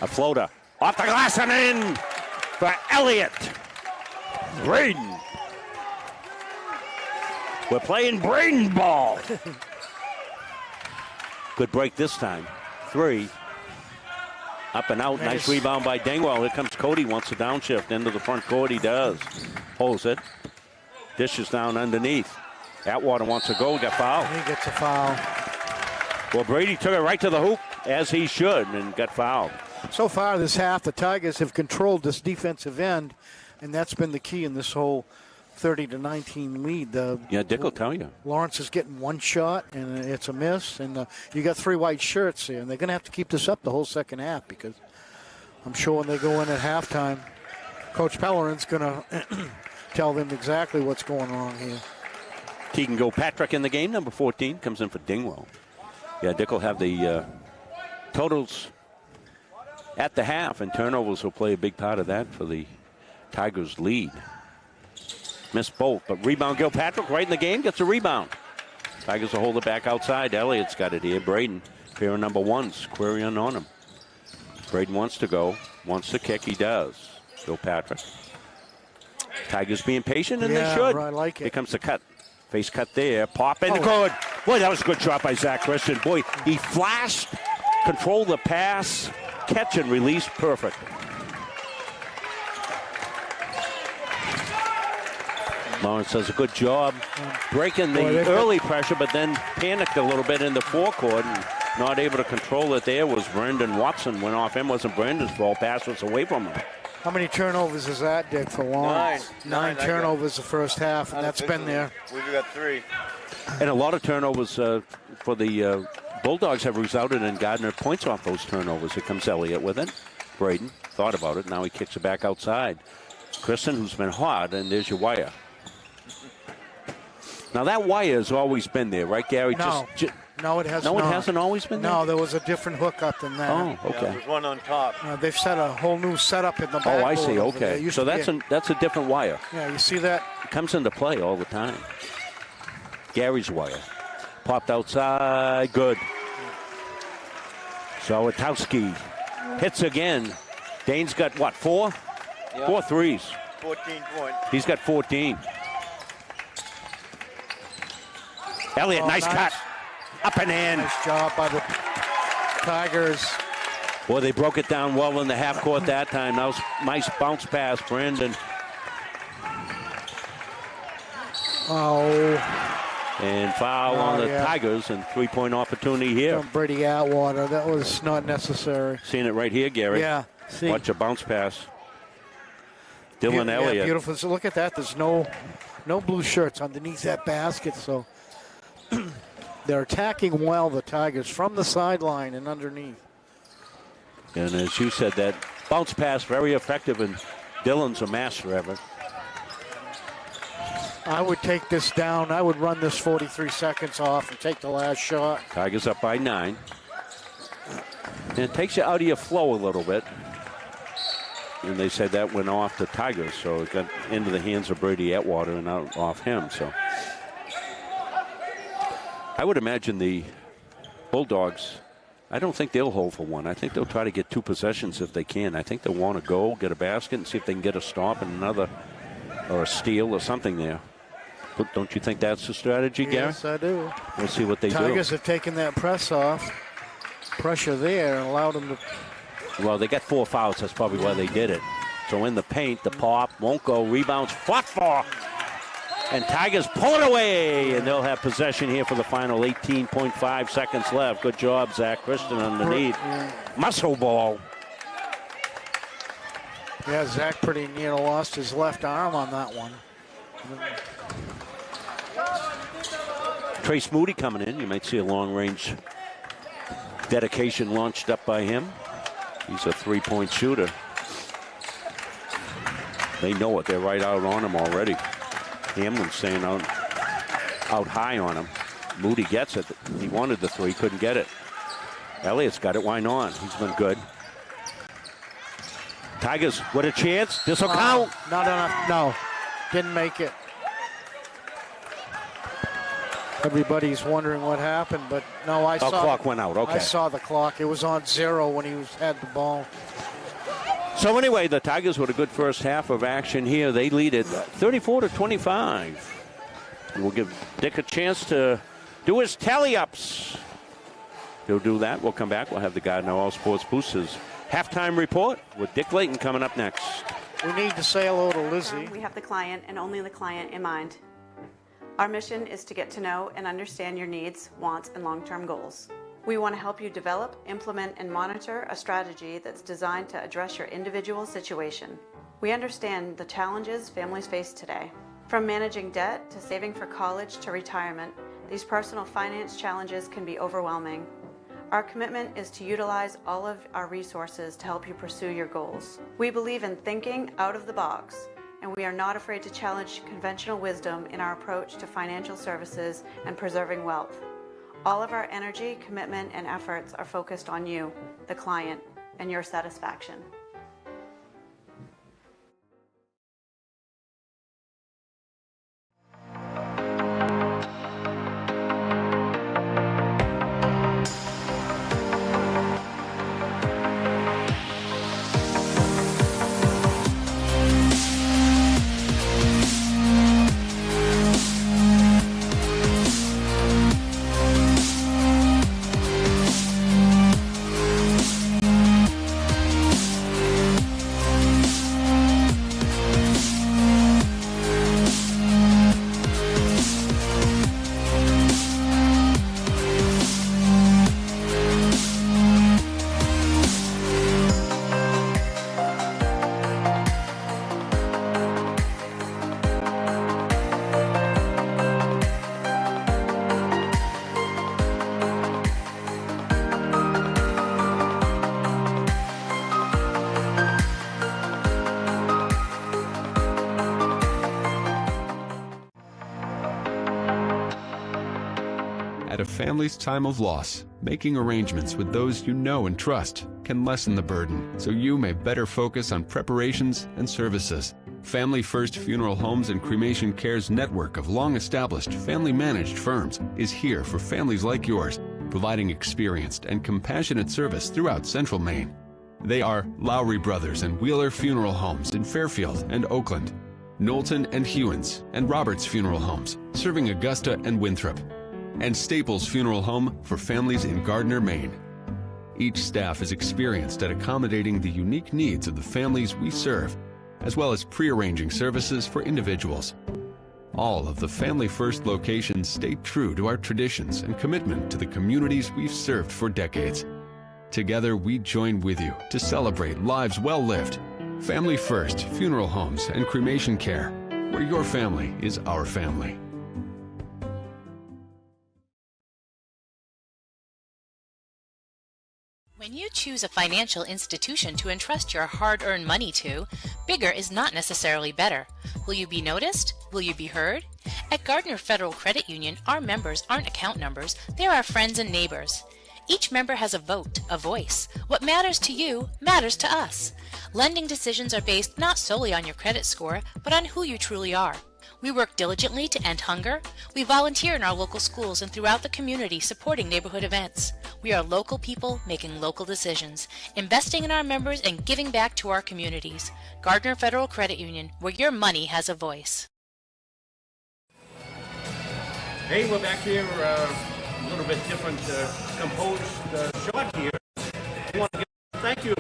A floater. Off the glass and in for Elliott. Braden. We're playing Braden ball. Good break this time. 3. Up and out. Nice rebound by Dingwell. Here comes Cody. Wants a downshift into the front court. He does. Holds it. Dishes down underneath. Atwater wants to go. Got fouled. He gets a foul. Well, Brady took it right to the hoop, as he should, and got fouled. So far this half, the Tigers have controlled this defensive end, and that's been the key in this whole 30-19 lead. Yeah, Dick will tell you. Lawrence is getting one shot, and it's a miss. And you got 3 white shirts here, and they're going to have to keep this up the whole second half because I'm sure when they go in at halftime, Coach Pellerin's going to tell them exactly what's going on here. Keegan Gilpatrick in the game, number 14, comes in for Dingwell. Yeah, Dick will have the totals at the half, and turnovers will play a big part of that for the Tigers' lead. Missed both, but rebound Gilpatrick right in the game, gets a rebound. Tigers will hold it back outside. Elliott's got it here. Braden, pair of number 1s, querying on him. Braden wants to go, wants to kick, he does. Gilpatrick. Tigers being patient, and they should. I like it. Here comes the cut. Face cut there, pop in, good. Boy, that was a good shot by Zach Christian. Boy, he flashed, controlled the pass, catch and release, perfect. Lawrence does a good job breaking the early pressure, but then panicked a little bit in the forecourt and not able to control it there was Brendan Watson. Went off him, wasn't Brendan's ball, pass was away from him. How many turnovers is that, Dick, for Lawrence? 9 turnovers the first half, and that's been there. We've got 3. And a lot of turnovers for the Bulldogs have resulted in Gardiner points off those turnovers. Here comes Elliott with it. Braden thought about it. Now he kicks it back outside. Kristen, who's been hot, and there's your wire. Now that wire has always been there, right, Gary? No, it hasn't. No, it hasn't always been there? No, there was a different hookup than that. Oh, okay. Yeah, there's one on top. They've set a whole new setup in the back. Oh, I see. Okay. So that's a different wire. Yeah, you see that? It comes into play all the time. Gary's wire. Popped outside. Good. So Witowski hits again. Dane's got, what, 4? Yeah. 4 threes. 14 points. He's got 14. Elliott, nice cut. Up and in. Nice job by the Tigers. Boy, they broke it down well in the half court that time. That was a nice bounce pass, Brandon. And foul on the Tigers, and 3-point opportunity here. From Brady Atwater. That was not necessary. Seeing it right here, Gary. Yeah. Watch a bounce pass. Dylan Elliott. Yeah, beautiful. So look at that. There's no blue shirts underneath that basket. So they're attacking well, the Tigers, from the sideline and underneath. And as you said, that bounce pass, very effective, and Dillon's a master of it. I would take this down. I would run this 43 seconds off and take the last shot. Tigers up by 9. And it takes you out of your flow a little bit. And they said that went off the Tigers, so it got into the hands of Brady Atwater and out off him. So I would imagine the Bulldogs, I don't think they'll hold for one. I think they'll try to get 2 possessions if they can. I think they'll want to go, get a basket, and see if they can get a stop and another, or a steal or something there. But don't you think that's the strategy, Gary? Yes, I do. We'll see what they do. Tigers have taken that press off, pressure there, and allowed them to. Well, they got 4 fouls. That's probably why they did it. So in the paint, the pop won't go. Rebounds fought for. And Tigers pull it away, and they'll have possession here for the final 18.5 seconds left. Good job, Zach Christian underneath. Muscle ball. Yeah, Zach pretty near lost his left arm on that one. Trace Moody coming in. You might see a long-range dedication launched up by him. He's a 3-point shooter. They know it. They're right out on him already. Hamlin's staying out high on him. Moody gets it. He wanted the 3, couldn't get it. Elliott's got it. Why not? He's been good. Tigers with a chance. This will count. Not enough. No, didn't make it. Everybody's wondering what happened, but no, I saw. The clock went out. Okay. I saw the clock. It was on 0 when he had the ball. So anyway, the Tigers with a good first half of action here. They lead it 34-25. And we'll give Dick a chance to do his tally-ups. He'll do that. We'll come back. We'll have the Gardiner All Sports Boosters halftime report with Dick Layton coming up next. We need to say hello to Lizzie. We have the client and only the client in mind. Our mission is to get to know and understand your needs, wants, and long-term goals. We want to help you develop, implement, and monitor a strategy that's designed to address your individual situation. We understand the challenges families face today. From managing debt to saving for college to retirement, these personal finance challenges can be overwhelming. Our commitment is to utilize all of our resources to help you pursue your goals. We believe in thinking out of the box, and we are not afraid to challenge conventional wisdom in our approach to financial services and preserving wealth. All of our energy, commitment, and efforts are focused on you, the client, and your satisfaction. At a family's time of loss, making arrangements with those you know and trust can lessen the burden, so you may better focus on preparations and services. Family First Funeral Homes and Cremation Care's network of long-established, family-managed firms is here for families like yours, providing experienced and compassionate service throughout Central Maine. They are Lowry Brothers and Wheeler Funeral Homes in Fairfield and Oakland, Knowlton and Hewins and Roberts Funeral Homes, serving Augusta and Winthrop, and Staples Funeral Home for families in Gardiner, Maine. Each staff is experienced at accommodating the unique needs of the families we serve, as well as pre-arranging services for individuals. All of the Family First locations stay true to our traditions and commitment to the communities we've served for decades. Together, we join with you to celebrate lives well lived. Family First Funeral Homes and Cremation Care, where your family is our family. When you choose a financial institution to entrust your hard-earned money to, bigger is not necessarily better. Will you be noticed? Will you be heard? At Gardiner Federal Credit Union, our members aren't account numbers, they're our friends and neighbors. Each member has a vote, a voice. What matters to you matters to us. Lending decisions are based not solely on your credit score, but on who you truly are. We work diligently to end hunger. We volunteer in our local schools and throughout the community supporting neighborhood events. We are local people making local decisions, investing in our members and giving back to our communities. Gardiner Federal Credit Union, where your money has a voice. Hey, we're back here, a little bit different, composed shot here. I want to give thank you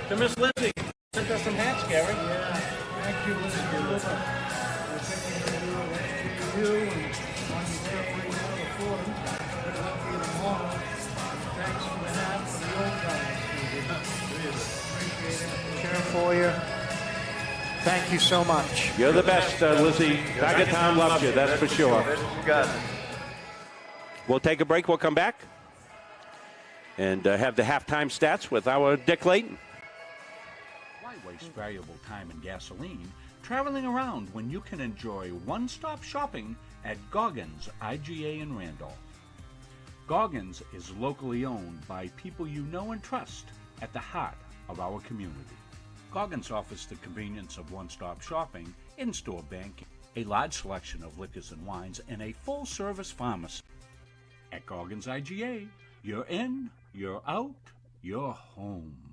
to Miss Lindsay. Sent us some hats, Gary. Yeah, thank you, Lindsay. I think we're going to do it next to you and on your stuff right now to Fordham. Good luck to you tomorrow. Thanks for the hat for the old guys. Appreciate it. Cheering for you. Thank you so much. You're the best, Lizzie. Tiger Town loves you, that's for sure. We'll take a break. We'll come back and have the halftime stats with our Dick Layton. Why waste valuable time and gasoline traveling around when you can enjoy one-stop shopping at Goggins IGA in Randolph? Goggins is locally owned by people you know and trust at the heart of our community. Goggins offers the convenience of one-stop shopping, in-store banking, a large selection of liquors and wines, and a full-service pharmacy. At Goggins IGA, you're in, you're out, you're home.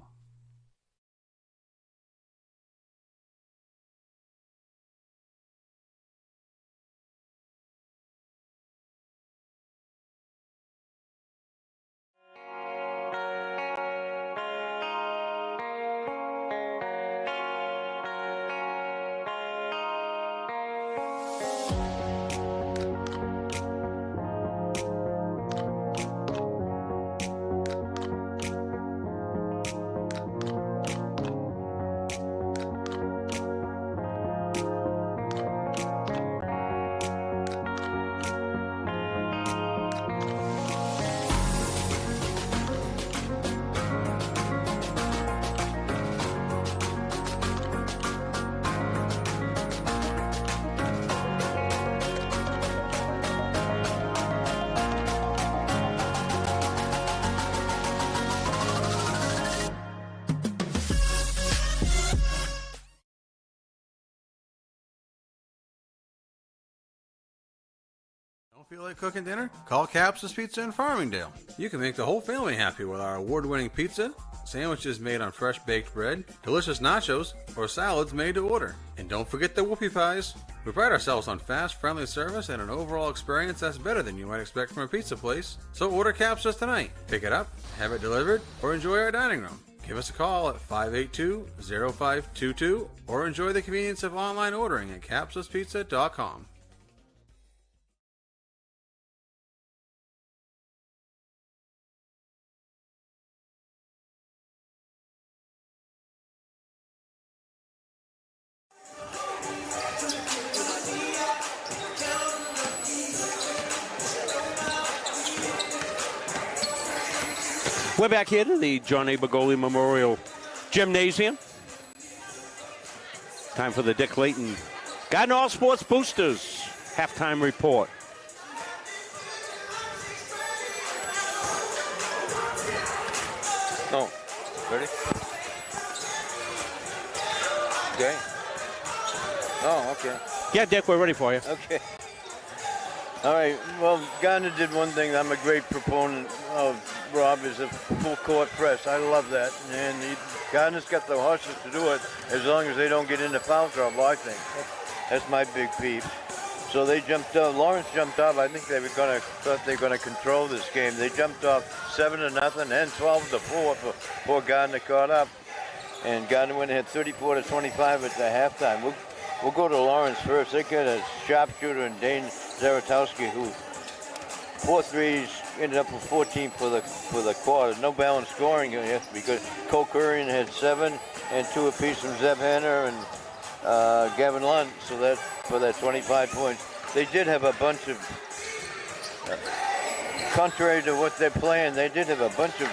Don't feel like cooking dinner? Call Capsa's Pizza in Farmingdale. You can make the whole family happy with our award-winning pizza, sandwiches made on fresh baked bread, delicious nachos, or salads made to order. And don't forget the whoopie pies. We pride ourselves on fast, friendly service and an overall experience that's better than you might expect from a pizza place. So order Capsa's tonight. Pick it up, have it delivered, or enjoy our dining room. Give us a call at 582-0522 or enjoy the convenience of online ordering at capsaspizza.com. We're back here to the John A. Bergoli Memorial Gymnasium. Time for the Dick Layton Gardiner All Sports Boosters halftime report. Oh, ready? Okay. Oh, okay. Yeah, Dick, we're ready for you. Okay. All right. Well, Gardiner did one thing I'm a great proponent of, Rob, is a full court press. I love that. And Gardiner's got the horses to do it as long as they don't get into foul trouble, I think. That's my big peep. So they jumped up. Lawrence jumped up. I think thought they were going to control this game. They jumped up 7-0 and 12-4 before Gardiner caught up. And Gardiner went ahead 34-25 at the halftime. We'll go to Lawrence first. They got a sharpshooter and Dane Zaratowski, who 4 threes, ended up with 14 for the quarter. No balanced scoring here because Cole Curran had 7 and 2 apiece from Zeb Hanner and Gavin Lunt. So that's for that 25 points. They did have a bunch of, contrary to what they're playing, they did have a bunch of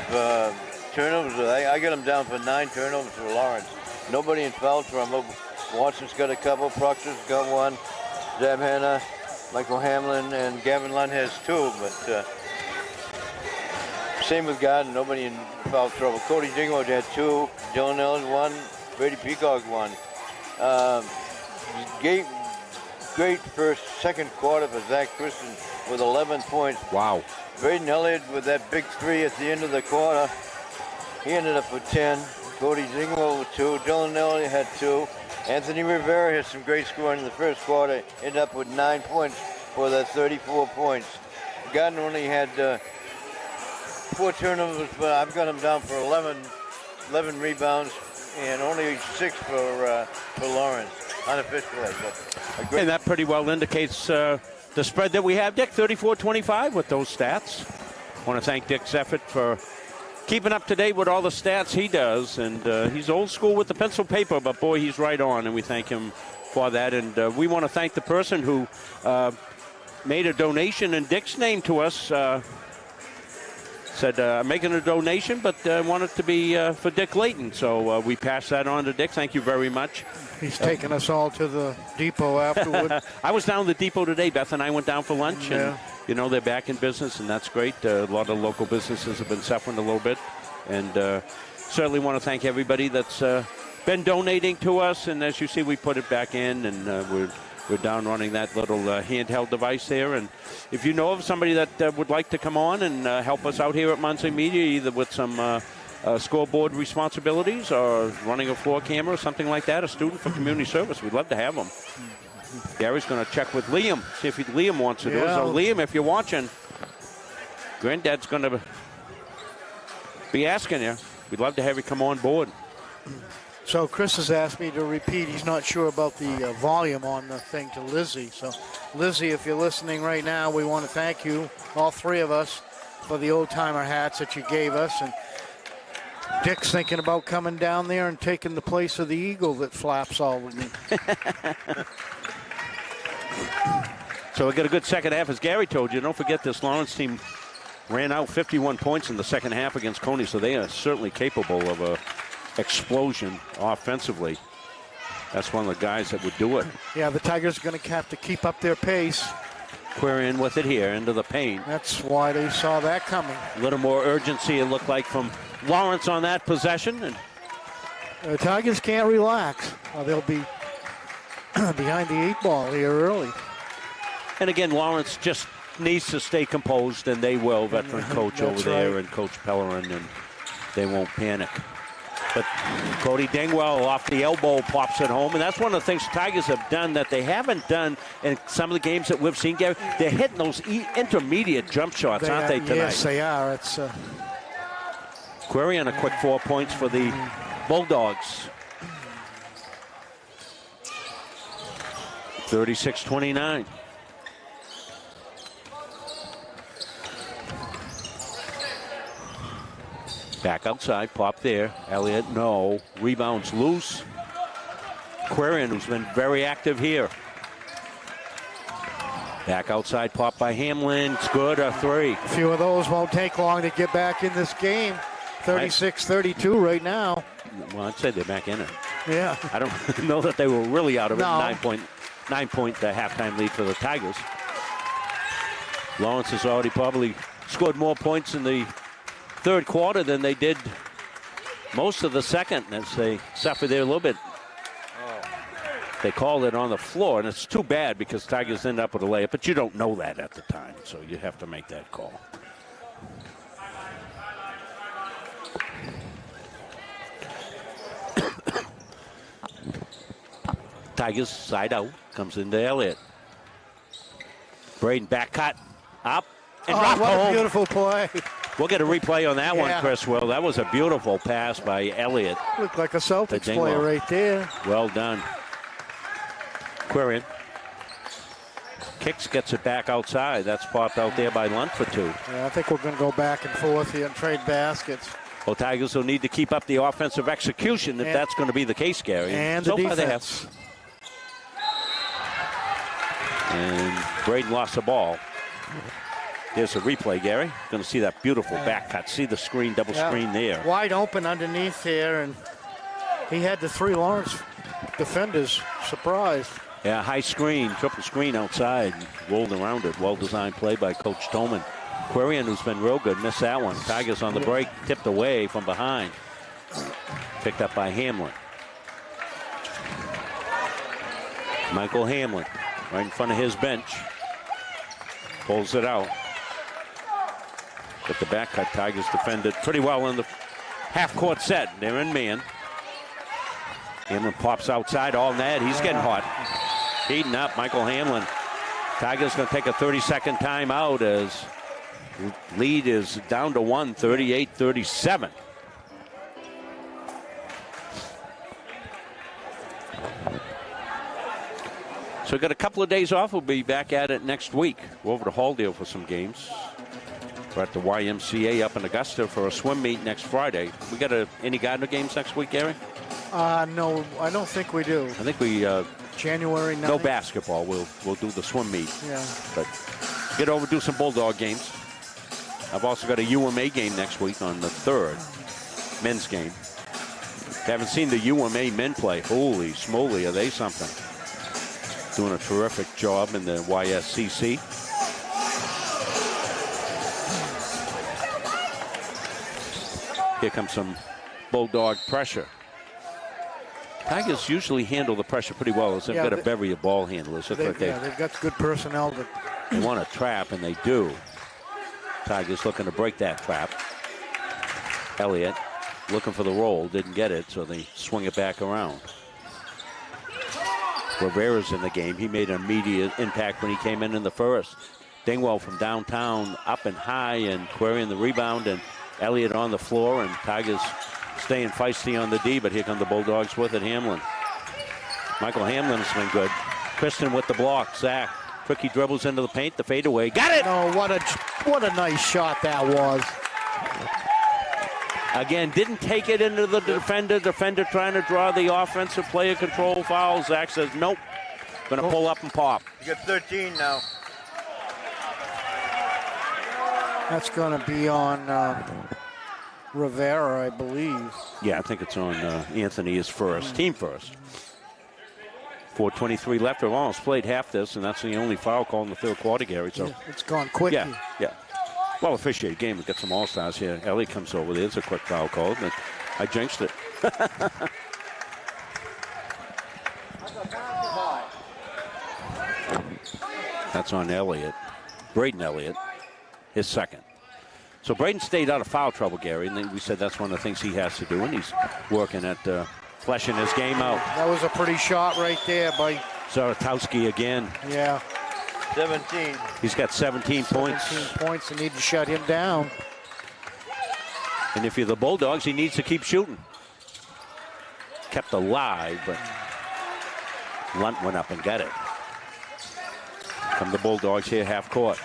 turnovers. I got them down for 9 turnovers for Lawrence. Nobody in foul trouble. Watson's got a couple. Proctor's got one. Zeb Hanna, Michael Hamlin, and Gavin Lund has 2. But same with Gardner. Nobody in foul trouble. Cody Dingwall had 2. Dylan Ellis 1. Brady Peacock 1. Great second quarter for Zach Christian with 11 points. Wow. Braden Elliott with that big 3 at the end of the quarter. He ended up with 10. Cody Dingwall with 2. Dylan Elliott had 2. Anthony Rivera had some great scoring in the first quarter. Ended up with 9 points for the 34 points. Gardner only had 4 turnovers, but I've got him down for 11 rebounds and only 6 for Lawrence, unofficially. And that pretty well indicates the spread that we have, Dick, 34-25 with those stats. I want to thank Dick's effort for keeping up to date with all the stats he does. And he's old school with the pencil paper, but boy, he's right on, and we thank him for that. And we want to thank the person who made a donation in Dick's name to us. Said making a donation, but want it to be for Dick Layton. So we pass that on to Dick. Thank you very much. He's taking us all to the depot afterward. I was down at the depot today. Beth and I went down for lunch, and they're back in business, and that's great. A lot of local businesses have been suffering a little bit, and certainly want to thank everybody that's been donating to us. And as you see, we put it back in, and we're down running that little handheld device there. And if you know of somebody that would like to come on and help us out here at Muncie Media, either with some scoreboard responsibilities or running a floor camera or something like that, a student for community service, we'd love to have them. Gary's going to check with Liam, see if Liam wants to do it. So, Liam, if you're watching, Granddad's going to be asking you. We'd love to have you come on board. So Chris has asked me to repeat. He's not sure about the volume on the thing to Lizzie. So, Lizzie, if you're listening right now, we want to thank you, all 3 of us, for the old-timer hats that you gave us. And Dick's thinking about coming down there and taking the place of the eagle that flaps all with me. So we got a good second half, as Gary told you. Don't forget this Lawrence team ran out 51 points in the second half against Coney, so they are certainly capable of a explosion offensively. That's one of the guys that would do it. Yeah, the Tigers are going to have to keep up their pace. We're in with it here, into the paint. That's why they saw that coming. A little more urgency, it looked like, from Lawrence on that possession. And the Tigers can't relax. They'll be behind the 8 ball here early. And again, Lawrence just needs to stay composed, and they will. Veteran coach over there and Coach Pellerin, and they won't panic. But Cody Dingwall off the elbow pops it home, and that's one of the things the Tigers have done that they haven't done in some of the games that we've seen, Gary. They're hitting those intermediate jump shots, aren't they, tonight? Yes, they are. It's Query on a quick 4 points for the Bulldogs. 36-29. Back outside, pop there. Elliott, no. Rebounds loose. Quarian, who's been very active here. Back outside, pop by Hamlin. It's good, a 3. A few of those won't take long to get back in this game. 36-32 right now. Well, I'd say they're back in it. Yeah. I don't know that they were really out of it. No. 9 point halftime lead for the Tigers. Lawrence has already probably scored more points in the third quarter than they did most of the second, as they suffered there a little bit. They called it on the floor, and it's too bad because Tigers end up with a layup, but you don't know that at the time, so you have to make that call. Tigers side out, comes into Elliott. Braden back cut, up, and what a beautiful play. We'll get a replay on that one, Chris Will. That was a beautiful pass by Elliott. Looked like a Celtics player right there. Well done. Quarian kicks, gets it back outside. That's popped out there by Lunt for 2. Yeah, I think we're going to go back and forth here and trade baskets. Well, Tigers will need to keep up the offensive execution if that's going to be the case, Gary. And so the far defense. And Braden lost the ball. There's a replay, Gary. Going to see that beautiful back cut. See the screen, double screen there. Wide open underneath there, and he had the 3 Lawrence defenders surprised. Yeah, high screen, triple screen outside, rolled around it. Well-designed play by Coach Tolman. Quarian, who's been real good, missed that one. Tigers on the break, tipped away from behind. Picked up by Hamlin. Michael Hamlin, right in front of his bench. Pulls it out. But the back cut, Tigers defended pretty well in the half-court set. They're in man. Hamlin pops outside, all net. He's getting hot. Heating up, Michael Hamlin. Tigers going to take a 30-second timeout as lead is down to 1, 38-37. So we've got a couple of days off. We'll be back at it next week. We're over to Halldale for some games. We're at the YMCA up in Augusta for a swim meet next Friday. We got any Gardiner games next week, Gary? No, I don't think we do. I think we January 9th. No basketball. We'll do the swim meet. Yeah. But get over, do some Bulldog games. I've also got a UMA game next week on the 3rd, men's game. Haven't seen the UMA men play. Holy smoly, are they something? Doing a terrific job in the YSCC. Here comes some Bulldog pressure. Tigers usually handle the pressure pretty well. They've got a bevy of ball handlers. They've got good personnel. They want to trap, and they do. Tigers looking to break that trap. Elliott looking for the roll. Didn't get it, so they swing it back around. Rivera's in the game. He made an immediate impact when he came in the first. Dingwell from downtown up and high, and Quarian the rebound, and Elliott on the floor, and Tigers staying feisty on the D, but here come the Bulldogs with it. Hamlin. Michael Hamlin's been good. Kristen with the block. Zach. Tricky dribbles into the paint. The fadeaway. Got it! Oh, what a nice shot that was. Again, didn't take it into the defender. Defender trying to draw the offensive player control foul. Zach says, nope. Going to pull up and pop. You got 13 now. That's going to be on Rivera, I believe. Yeah, I think it's on Anthony is first. Team first. 4:23 left. We've almost played half this, and that's the only foul call in the 3rd quarter, Gary. So yeah, it's gone quick. Yeah. Well officiated game. We've got some all-stars here. Ellie comes over. There's a quick foul call. But I jinxed it. That's on Elliott. Braden Elliott, his second. So Braden stayed out of foul trouble, Gary, and we said that's one of the things he has to do, and he's working at fleshing his game out. That was a pretty shot right there by Zaratowski again. Yeah. 17. He's got 17 points. 17 points. They need to shut him down. And if you're the Bulldogs, he needs to keep shooting. Kept alive, but Lunt went up and got it. Come the Bulldogs here, half court.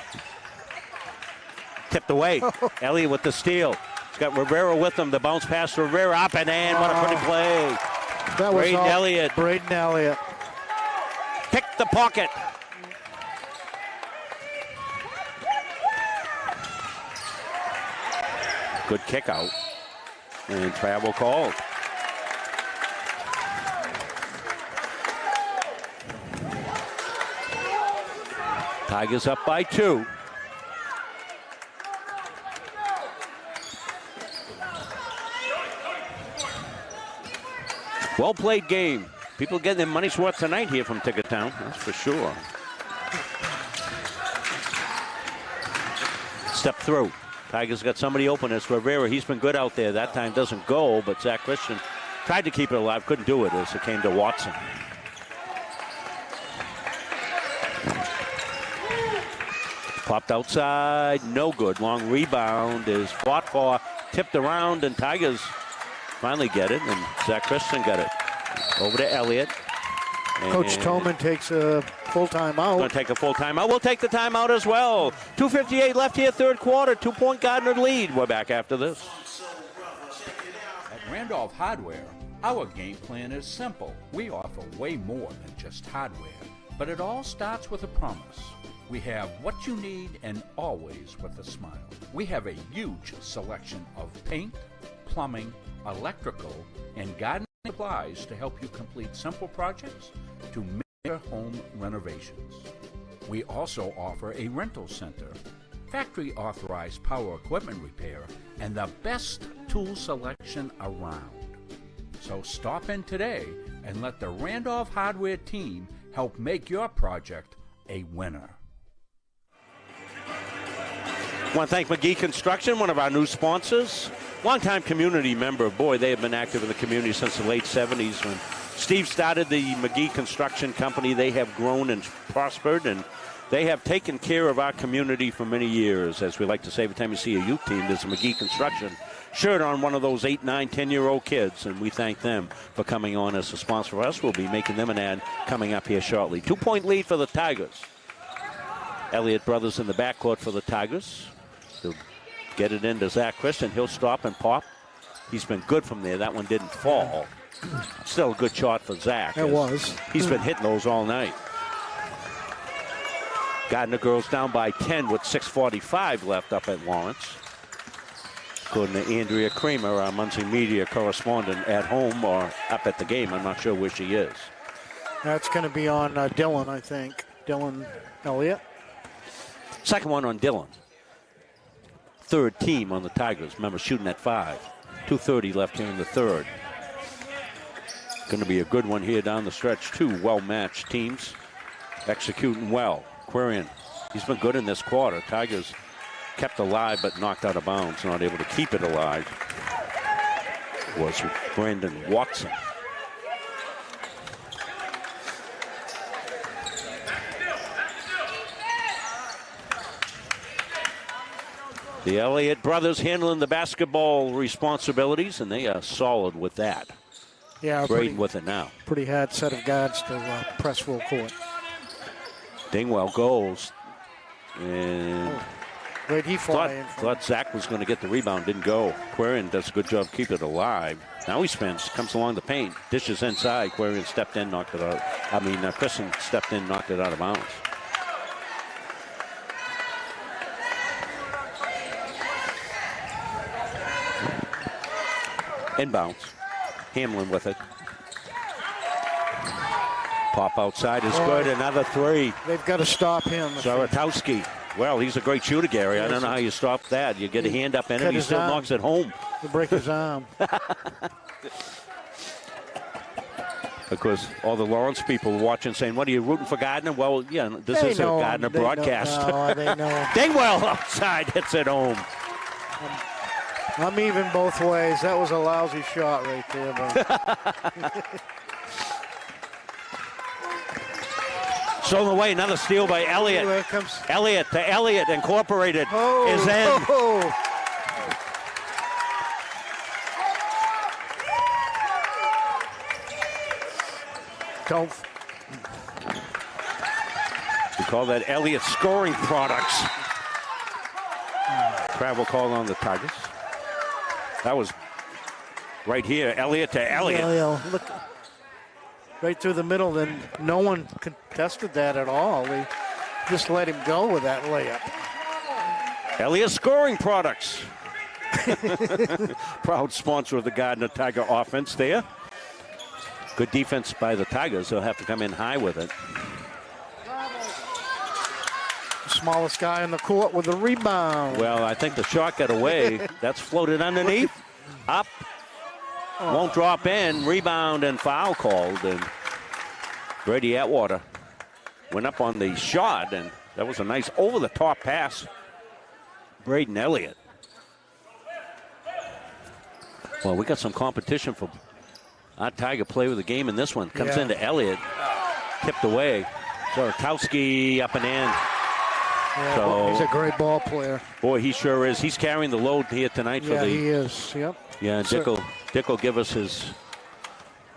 Tipped away. Elliott with the steal. He's got Rivera with him. The bounce pass to Rivera up and in. What a pretty play. That was Braden Elliott. Braden Elliott. Picked the pocket. Good kick out. And travel called. Tigers up by 2. Well played game. People getting their money's worth tonight here from Tickettown, that's for sure. Step through. Tigers got somebody open. It's Rivera. He's been good out there. That time doesn't go, but Zach Christian tried to keep it alive. Couldn't do it as it came to Watson. Popped outside. No good. Long rebound is fought for. Tipped around, and Tigers finally get it, and Zach Christian got it. Over to Elliott. Coach Tolman takes a full timeout. Going to take a full timeout. We'll take the timeout as well. 2:58 left here, 3rd quarter. 2-point Gardiner lead. We're back after this. At Randolph Hardware, our game plan is simple. We offer way more than just hardware, but it all starts with a promise. We have what you need and always with a smile. We have a huge selection of paint, plumbing, electrical, and gardening supplies to help you complete simple projects to major home renovations. We also offer a rental center, factory authorized power equipment repair, and the best tool selection around. So stop in today and let the Randolph Hardware team help make your project a winner. I want to thank McGee Construction, one of our new sponsors. Longtime community member. Boy, they have been active in the community since the late 70s. When Steve started the McGee Construction Company, they have grown and prospered, and they have taken care of our community for many years. As we like to say, every time you see a youth team, there's a McGee Construction shirt on one of those 8, 9, 10-year-old kids, and we thank them for coming on as a sponsor for us. We'll be making them an ad coming up here shortly. 2-point lead for the Tigers. Elliott brothers in the backcourt for the Tigers. They'll get it into Zach Christian. He'll stop and pop. He's been good from there. That one didn't fall. Still a good shot for Zach. It was. He's been hitting those all night. Gardiner girls down by 10 with 6:45 left up at Lawrence. According to Andrea Kramer, our Muncie media correspondent, at home or up at the game. I'm not sure where she is. That's going to be on Dylan, I think. Dylan Elliott. Second one on Dylan. Third team on the Tigers. Remember, shooting at 5. 2:30 left here in the third. Going to be a good one here down the stretch. Two well-matched teams executing well. Quirion, he's been good in this quarter. Tigers kept alive but knocked out of bounds. Not able to keep it alive was Brandon Watson. The Elliott brothers handling the basketball responsibilities, and they are solid with that. Yeah, Braden with it now. Pretty hard set of guards to press full court. Dingwell goes, and where'd he fly in from? Thought Zach was going to get the rebound, didn't go. Quirion does a good job keeping it alive. Now he spins, comes along the paint, dishes inside. Quirion stepped in, knocked it out. Christian stepped in, knocked it out of bounds. Inbounds. Hamlin with it. Pop outside is good. Another three. They've got to stop him. Zaratowski. Well, he's a great shooter, Gary. I don't know how you stop that. You get a hand up in it, he still knocks it home. He'll break his arm. Of course, all the Lawrence people watching saying, what are you rooting for Gardiner? Well, yeah, this is a Gardiner broadcast. They know. Dingwell outside hits it home. I'm even both ways. That was a lousy shot right there. But Stolen away, another steal by Elliott. Here comes Elliott to Elliott, Incorporated is in. Don't. We call that Elliott scoring products. Travel call on the Tigers. That was right here, Elliott to Elliott. Yeah, look, right through the middle, then no one contested that at all. They just let him go with that layup. Elliott scoring products. Proud sponsor of the Gardiner Tiger offense there. Good defense by the Tigers. They'll have to come in high with it. Smallest guy in the court with the rebound. Well, I think the shot got away. That's floated underneath. Up. Won't drop in. Rebound and foul called. And Brady Atwater went up on the shot, and that was a nice over-the-top pass. Braden Elliott. Well, we got some competition for our Tiger play with the game in this one. Comes into Elliott. Tipped away. Zaratowski up and in. Yeah, so, he's a great ball player. Boy, he sure is. He's carrying the load here tonight for the. Yeah, he is. Yep. Yeah, Dick will give us his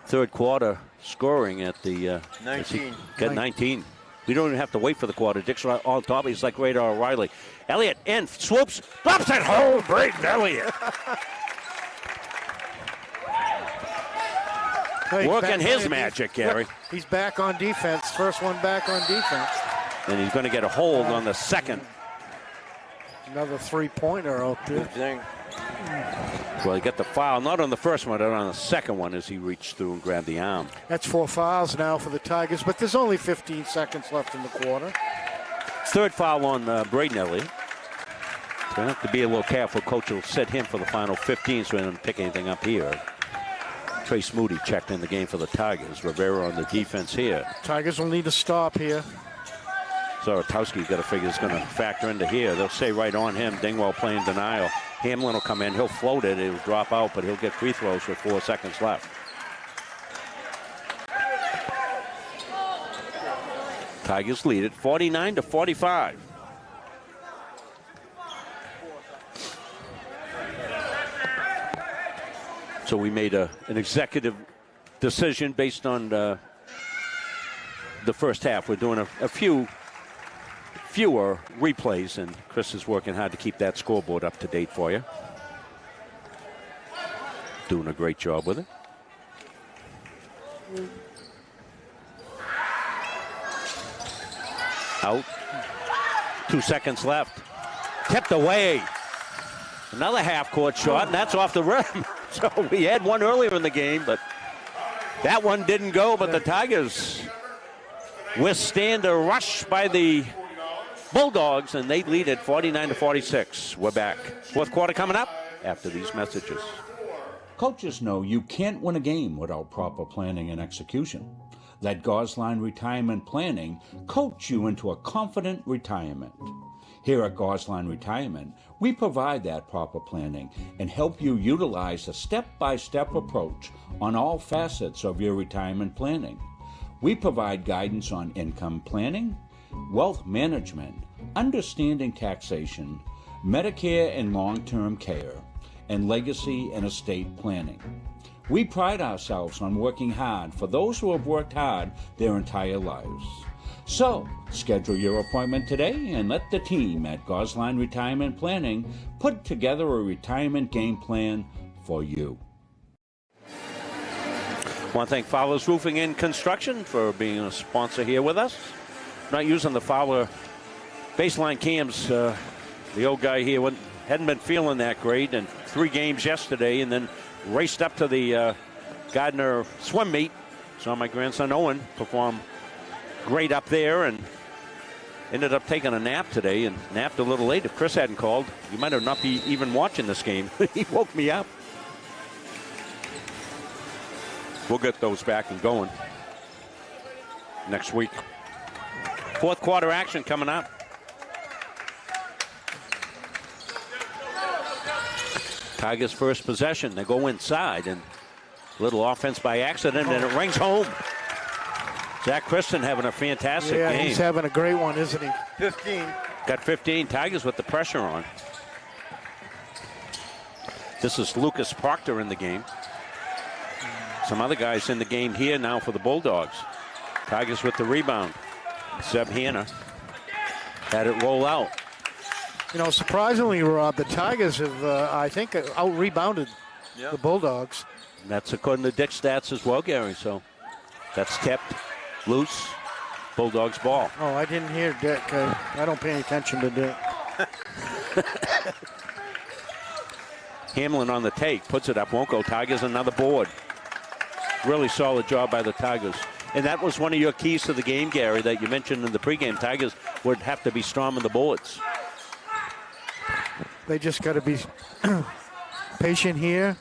third quarter scoring at the 19. Got 19. We don't even have to wait for the quarter. Dick's right on top. He's like Radar O'Reilly. Elliott in, swoops, drops it home. Braden Elliott. Hey, working his magic, Gary. He's back on defense. First one back on defense. And he's going to get a hold on the second. Another three-pointer out there. Good thing. Well, he got the foul, not on the first one, but on the second one as he reached through and grabbed the arm. That's 4 fouls now for the Tigers, but there's only 15 seconds left in the quarter. Third foul on Braden Elliott. So have to be a little careful. Coach will set him for the final 15 so he doesn't pick anything up here. Trace Moody checked in the game for the Tigers. Rivera on the defense here. Tigers will need to stop here. Zaratowski's got to figure it's going to factor into here. They'll stay right on him. Dingwall playing denial. Hamlin will come in. He'll float it. It'll drop out, but he'll get free throws with 4 seconds left. Tigers lead it 49-45. So we made an executive decision based on the first half. We're doing a fewer replays, and Chris is working hard to keep that scoreboard up to date for you. Doing a great job with it. Out. 2 seconds left. Tipped away. Another half-court shot, and that's off the rim. So we had one earlier in the game, but that one didn't go. But the Tigers withstand a rush by the Bulldogs, and they lead it 49-46. We're back. Fourth quarter coming up after these messages. Coaches know you can't win a game without proper planning and execution. Let Gosline Retirement Planning coach you into a confident retirement. Here at Gosline Retirement, we provide that proper planning and help you utilize a step-by-step approach on all facets of your retirement planning. We provide guidance on income planning, wealth management, understanding taxation, Medicare and long-term care, and legacy and estate planning. We pride ourselves on working hard for those who have worked hard their entire lives. So, schedule your appointment today and let the team at Gosline Retirement Planning put together a retirement game plan for you. I want to thank Fowler's Roofing and Construction for being a sponsor here with us. Not using the Fowler baseline cams. The old guy here hadn't been feeling that great, and 3 games yesterday, and then raced up to the Gardiner swim meet. Saw my grandson Owen perform great up there, and ended up taking a nap today, and napped a little late. If Chris hadn't called, you might have not be even watching this game. He woke me up. We'll get those back and going next week. Fourth quarter action coming up. Tigers' first possession. They go inside, and a little offense by accident, and it rings home. Zach Kristen having a fantastic game. Yeah, he's having a great one, isn't he? 15. Got 15. Tigers with the pressure on. This is Lucas Proctor in the game. Some other guys in the game here now for the Bulldogs. Tigers with the rebound. Zeb Hanna had it roll out. You know, surprisingly, Rob, the Tigers have, I think, out-rebounded the Bulldogs. And that's according to Dick's stats as well, Gary. So that's tipped, loose, Bulldogs ball. Oh, I didn't hear Dick. I don't pay any attention to Dick. Hamlin on the take, puts it up, won't go. Tigers another board. Really solid job by the Tigers. And that was one of your keys to the game, Gary, that you mentioned in the pregame. Tigers would have to be storming the boards. They just got to be patient here.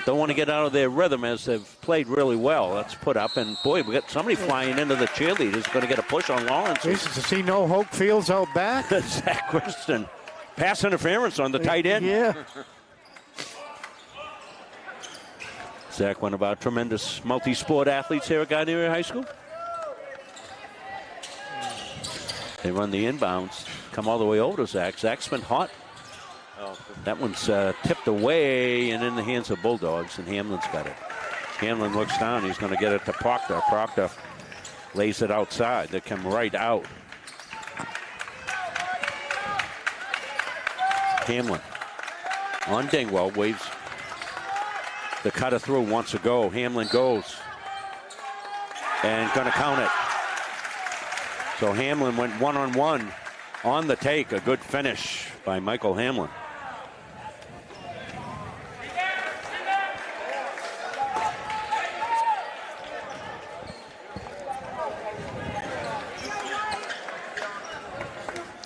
Don't want to get out of their rhythm as they've played really well. That's put up, and boy, we got somebody flying into the cheerleaders. Going to get a push on Lawrence. Jesus, to see no Hope Fields out back. Zach Kristen. Pass interference on the tight end. Yeah. Zach, one of our tremendous multi-sport athletes here at Gardiner High School. They run the inbounds, come all the way over to Zach. Zach's been hot. That one's tipped away and in the hands of Bulldogs, and Hamlin's got it. Hamlin looks down. He's going to get it to Proctor. Proctor lays it outside. They come right out. Hamlin on Dingwall, waves the cutter through, wants to go. Hamlin goes and going to count it. So Hamlin went one-on-one on the take. A good finish by Michael Hamlin.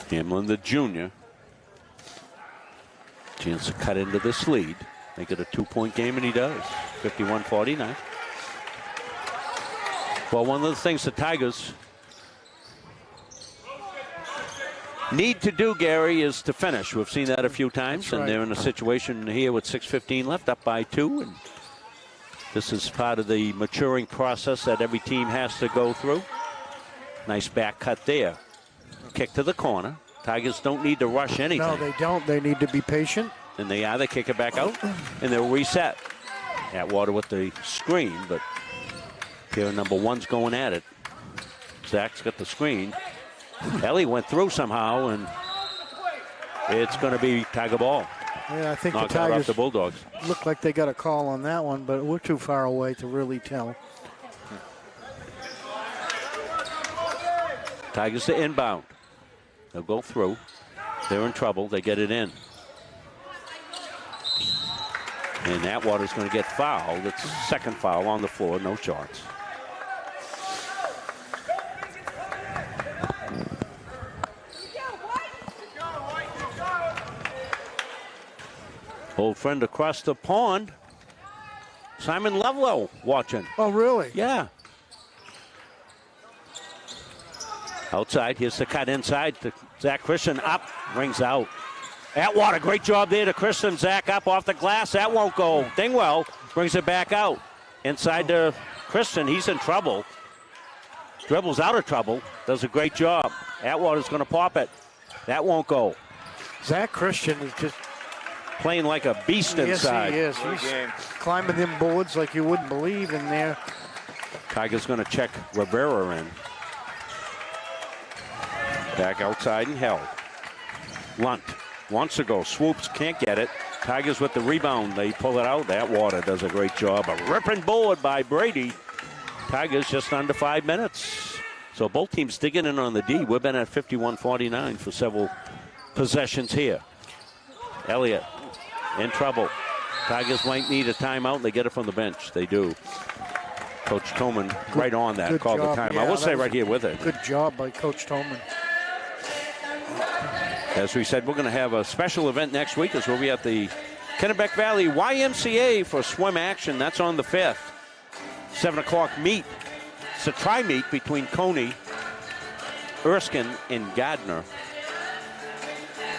Hamlin, the junior. Chance to cut into this lead. Make it a 2-point game, and he does. 51-49. Well, one of the things the Tigers need to do, Gary, is to finish. We've seen that a few times, and they're in a situation here with 6:15 left, up by 2. And this is part of the maturing process that every team has to go through. Nice back cut there. Kick to the corner. Tigers don't need to rush anything. No, they don't. They need to be patient. And they either kick it back out, and they'll reset. Atwater with the screen, but here number 1's going at it. Zach's got the screen. Ellie went through somehow, and it's going to be Tiger ball. Yeah, I think knocked the Tigers out off the Bulldogs. Looked like they got a call on that one, but we're too far away to really tell. Tigers to inbound. They'll go through. They're in trouble. They get it in. And Atwater's going to get fouled. It's second foul on the floor. No charge. Old friend across the pond, Simon Lovelow, watching. Oh, really? Yeah. Outside, here's the cut inside to Zach Christian. Up, rings out. Atwater, great job there to Christian. Zach up off the glass. That won't go. Dingwell brings it back out. Inside to Christian. He's in trouble. Dribbles out of trouble. Does a great job. Atwater's going to pop it. That won't go. Zach Christian is just playing like a beast inside. Yes, he is. He's climbing them boards like you wouldn't believe in there. Tiger's going to check Rivera in. Back outside and held. Lunt wants to go. Swoops, can't get it. Tigers with the rebound. They pull it out. Atwater does a great job. A ripping board by Brady. Tigers just under 5 minutes. So both teams digging in on the D. We've been at 51-49 for several possessions here. Elliott in trouble. Tigers might need a timeout. They get it from the bench. They do. Coach Toman right on that. Called the timeout. I will say right here with it. Good job by Coach Toman. As we said, we're going to have a special event next week as we'll be at the Kennebec Valley YMCA for swim action. That's on the 5th. 7 o'clock meet. It's a tri-meet between Coney, Erskine, and Gardiner.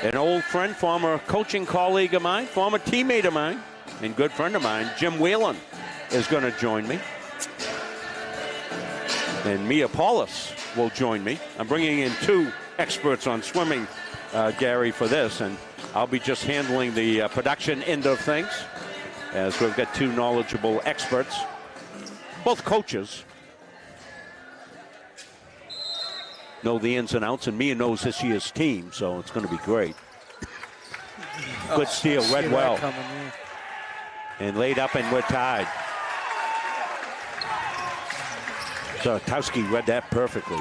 An old friend, former coaching colleague of mine, former teammate of mine, and good friend of mine, Jim Whalen, is going to join me. And Mia Paulus will join me. I'm bringing in 2 experts on swimming, Gary, for this, and I'll be just handling the production end of things, as we've got 2 knowledgeable experts, both coaches, know the ins and outs, and Mia knows this year's team, so it's going to be great. Good steal, read well, and laid up, and we're tied. So Towski read that perfectly.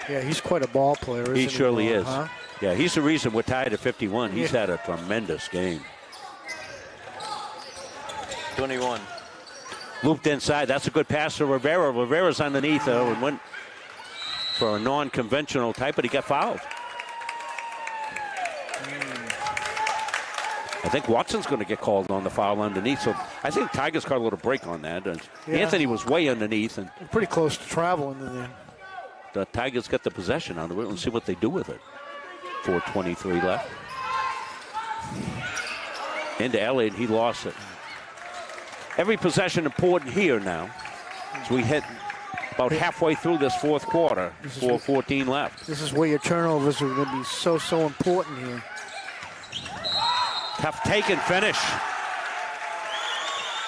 Yeah, he's quite a ball player, isn't he? He surely is. Huh? Yeah, he's the reason we're tied at 51. He's had a tremendous game. 21. Looped inside. That's a good pass to Rivera. Rivera's underneath, though, and went for a non-conventional type, but he got fouled. I think Watson's going to get called on the foul underneath, so I think Tigers caught a little break on that. Anthony was way underneath. And pretty close to traveling in there. The Tigers get the possession out of it and see what they do with it. 4:23 left. Into Elliott, he lost it. Every possession important here now. As we hit about halfway through this fourth quarter. 4:14 left. This is where your turnovers are going to be so important here. Tough take and finish.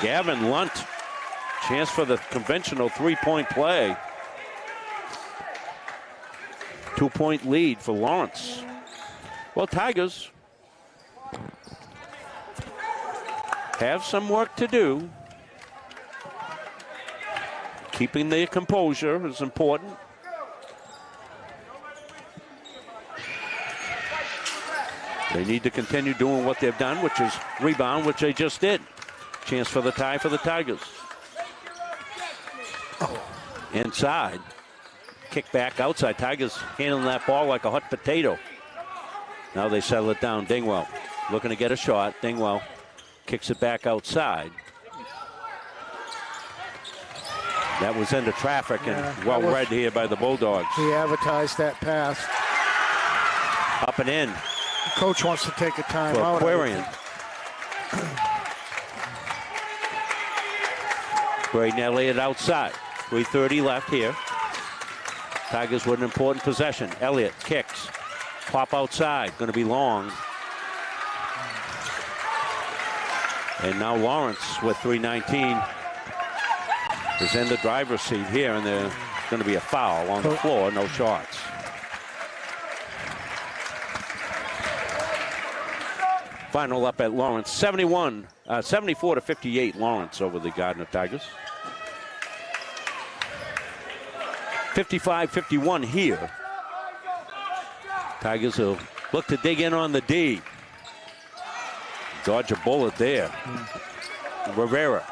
Gavin Lunt. Chance for the conventional 3-point play. 2-point lead for Lawrence. Well, Tigers have some work to do. Keeping their composure is important. They need to continue doing what they've done, which is rebound, which they just did. Chance for the tie for the Tigers. Inside. Kick back outside. Tigers handling that ball like a hot potato. Now they settle it down. Dingwell looking to get a shot. Dingwell kicks it back outside. That was into traffic and well read here by the Bulldogs. He advertised that pass. Up and in. The coach wants to take a time for out. Aquarian. Braden Elliott outside. 3:30 left here. Tigers with an important possession. Elliott kicks. Pop outside. Going to be long. And now Lawrence with 3:19 is in the driver's seat here, and there's going to be a foul on the floor. No shots. Final up at Lawrence. 74-58 Lawrence over the Gardiner Tigers. 55-51 here. Tigers will look to dig in on the D. Dodge a bullet there. Rivera.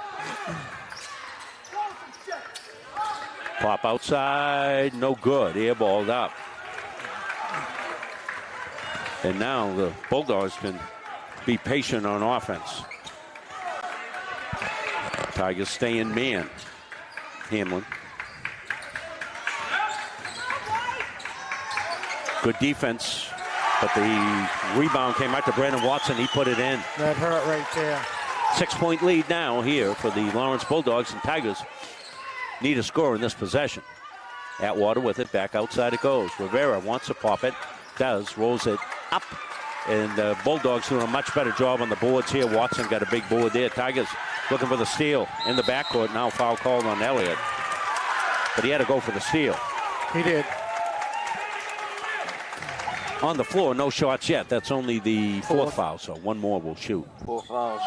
Pop outside, no good. Airballed up. And now the Bulldogs can be patient on offense. Tigers stay in man. Hamlin. Good defense, but the rebound came out to Brandon Watson. He put it in. That hurt right there. 6-point lead now here for the Lawrence Bulldogs, and Tigers need a score in this possession. Atwater with it, back outside it goes. Rivera wants to pop it, does, rolls it up, and the Bulldogs doing a much better job on the boards here. Watson got a big board there. Tigers looking for the steal in the backcourt. Now foul called on Elliott, but he had to go for the steal. He did. On the floor, no shots yet. That's only the fourth foul, so one more will shoot. 4 fouls.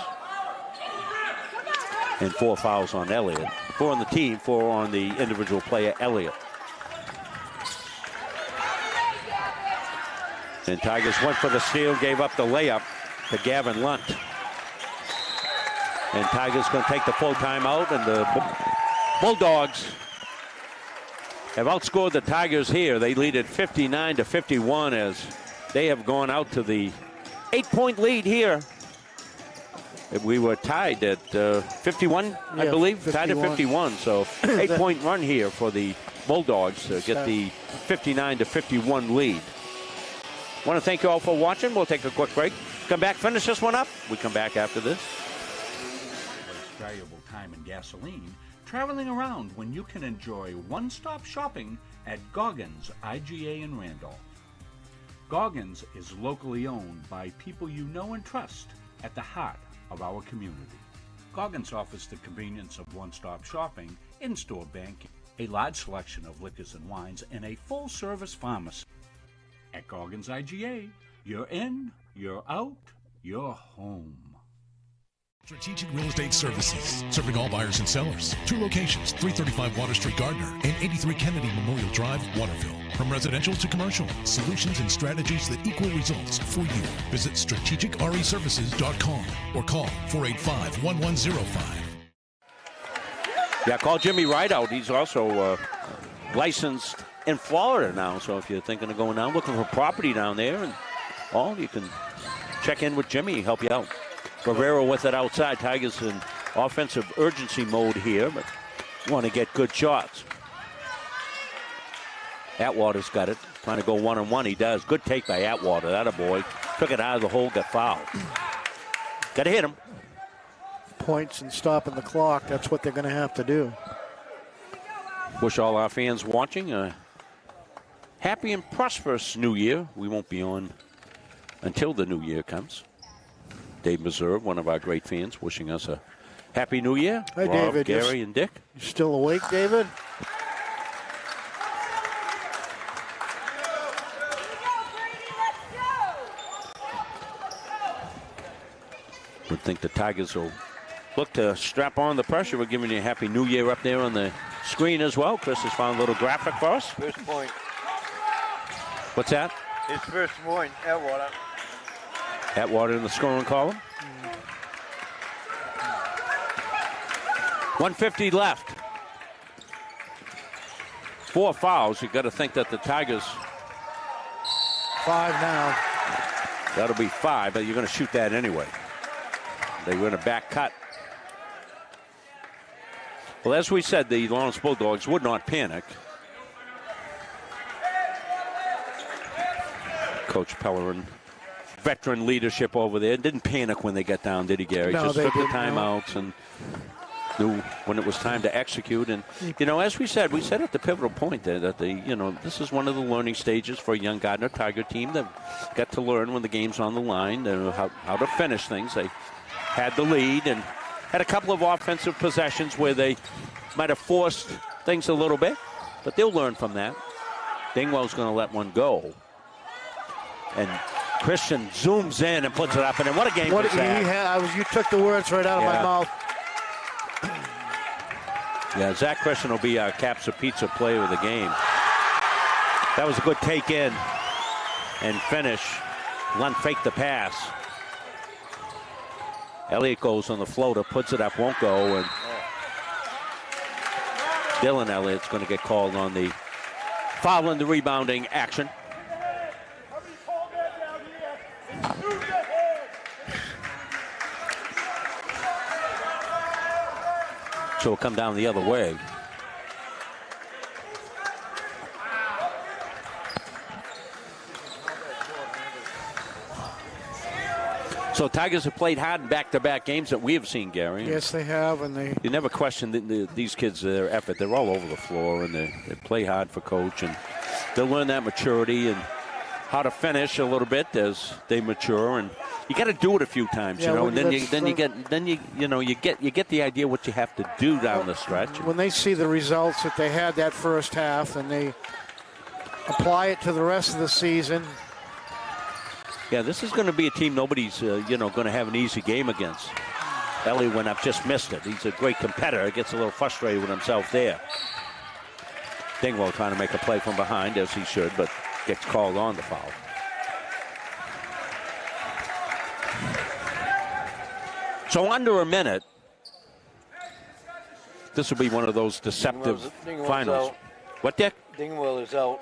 And 4 fouls on Elliott. 4 on the team, 4 on the individual player, Elliott. And Tigers went for the steal, gave up the layup to Gavin Lunt. And Tigers going to take the full timeout, and the Bulldogs have outscored the Tigers here. They lead at 59-51 as they have gone out to the 8-point lead here. We were tied at 51, I believe. 51. Tied at 51, so 8-point run here for the Bulldogs to get the 59-51 lead. Want to thank you all for watching. We'll take a quick break. Come back, finish this one up. We come back after this. Waste valuable time and gasoline traveling around when you can enjoy one-stop shopping at Goggins IGA in Randolph. Goggins is locally owned by people you know and trust at the heart of our community. Goggins offers the convenience of one-stop shopping, in-store banking, a large selection of liquors and wines, and a full-service pharmacy. At Goggins IGA, you're in, you're out, you're home. Strategic Real Estate Services, serving all buyers and sellers. 2 locations, 335 Water Street, Gardiner, and 83 Kennedy Memorial Drive, Waterville. From residential to commercial, solutions and strategies that equal results for you. Visit strategicreservices.com or call 485-1105. Yeah, call Jimmy Rideout. He's also licensed in Florida now, so if you're thinking of going down, looking for property down there and all, you can check in with Jimmy, help you out. Rivera with it outside. Tigers in offensive urgency mode here, but want to get good shots. Atwater's got it. Trying to go one-on-one. He does. Good take by Atwater. That a boy. Took it out of the hole, got fouled. Got to hit him. Points and stopping the clock. That's what they're going to have to do. Wish all our fans watching a happy and prosperous new year. We won't be on until the new year comes. Dave Meserve, one of our great fans, wishing us a happy new year. Hi, Rob, David. Gary, and Dick. You still awake, David? Would think the Tigers will look to strap on the pressure. We're giving you a happy new year up there on the screen as well. Chris has found a little graphic for us. First point. What's that? His first point, Atwater. Atwater in the scoring column. 1:50 left. 4 fouls. You've got to think that the Tigers. 5 now. That'll be 5, but you're going to shoot that anyway. They were in a back cut. Well, as we said, the Lawrence Bulldogs would not panic. Coach Pellerin, veteran leadership over there, didn't panic when they got down, did he, Gary? No, just they took the didn't, timeouts and knew when it was time to execute. And, you know, as we said at the pivotal point there that this is one of the learning stages for a young Gardiner Tiger team that got to learn when the game's on the line, how to finish things. They had the lead and had a couple of offensive possessions where they might have forced things a little bit, but they'll learn from that. Dingwell's going to let one go. And Christian zooms in and puts it up. And then what a game was that. You took the words right out of my mouth. Yeah, Zach Christian will be our Caps of Pizza player of the game. That was a good take in and finish. Lund faked the pass. Elliott goes on the floater, puts it up, won't go. And Dylan Elliott's going to get called on the foul in the rebounding action. So it'll come down the other way. So Tigers have played hard in back-to-back games that we have seen, Gary. Yes, they have, and you never question these kids' their effort. They're all over the floor, and they play hard for coach, and they'll learn that maturity and how to finish a little bit as they mature. And you got to do it a few times, and then you get the idea what you have to do down the stretch. When they see the results that they had that first half, and they apply it to the rest of the season. Yeah, this is going to be a team nobody's going to have an easy game against. Ellie went up, just missed it. He's a great competitor. Gets a little frustrated with himself there. Dingwell trying to make a play from behind, as he should, but gets called on the foul. So under a minute. This will be one of those deceptive finals. Out. What, Dick? Dingwell is out.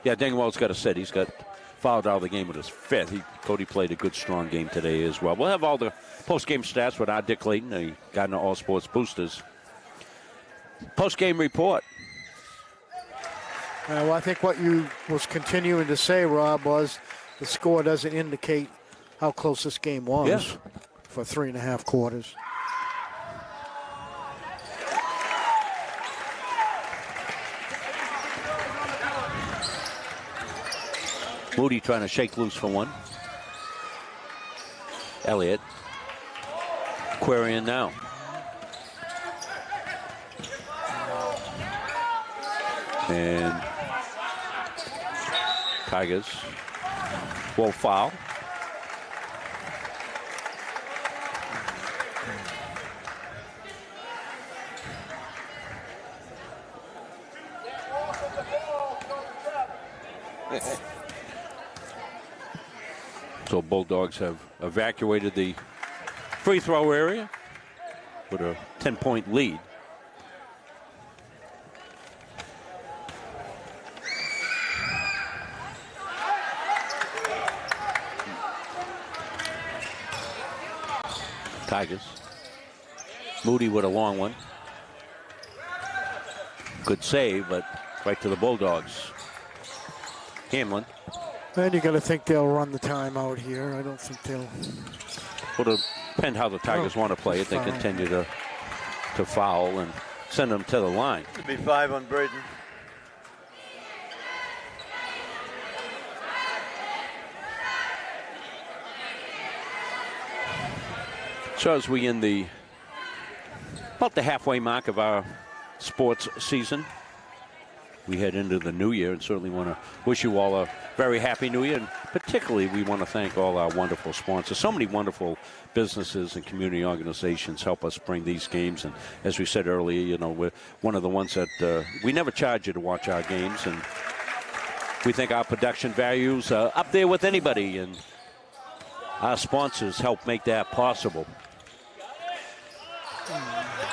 Yeah, Dingwell's got to sit. He's got fouled out of the game with his 5th. Cody played a good, strong game today as well. We'll have all the post-game stats with our Dick Clayton, the Gardiner All Sports Boosters. Post-game report. Well, I think what you was continuing to say, Rob, was the score doesn't indicate how close this game was for 3.5 quarters. Moody trying to shake loose for one. Elliott querying now. And Tigers will foul. So Bulldogs have evacuated the free throw area with a 10-point lead. Tigers. Moody with a long one. Good save, but right to the Bulldogs. Hamlin. And you got to think they'll run the timeout here. I don't think they'll. Will depend how the Tigers want to play it. They continue to foul and send them to the line. It'll be 5 on Braden. So as we in about the halfway mark of our sports season, we head into the new year and certainly want to wish you all a very happy new year. And particularly, we want to thank all our wonderful sponsors. So many wonderful businesses and community organizations help us bring these games. And as we said earlier, we're one of the ones that we never charge you to watch our games. And we think our production values are up there with anybody. And Our sponsors help make that possible.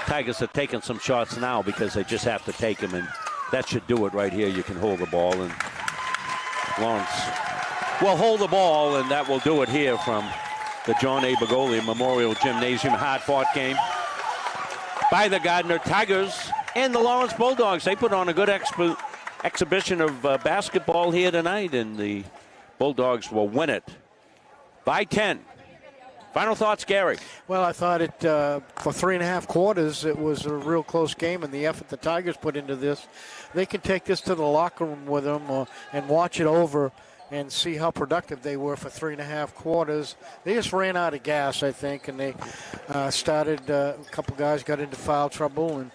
Tigers are taking some shots now because they just have to take them, and that should do it right here. You can hold the ball, and Lawrence will hold the ball, and that will do it here from the John A. Bergoli Memorial Gymnasium. Hard-fought game by the Gardiner Tigers and the Lawrence Bulldogs. They put on a good exhibition of basketball here tonight, and the Bulldogs will win it by 10. Final thoughts, Gary? Well, I thought it, for 3.5 quarters, it was a real close game, and the effort the Tigers put into this, they can take this to the locker room with them and watch it over and see how productive they were for 3.5 quarters. They just ran out of gas, I think, and they started, a couple guys got into foul trouble, and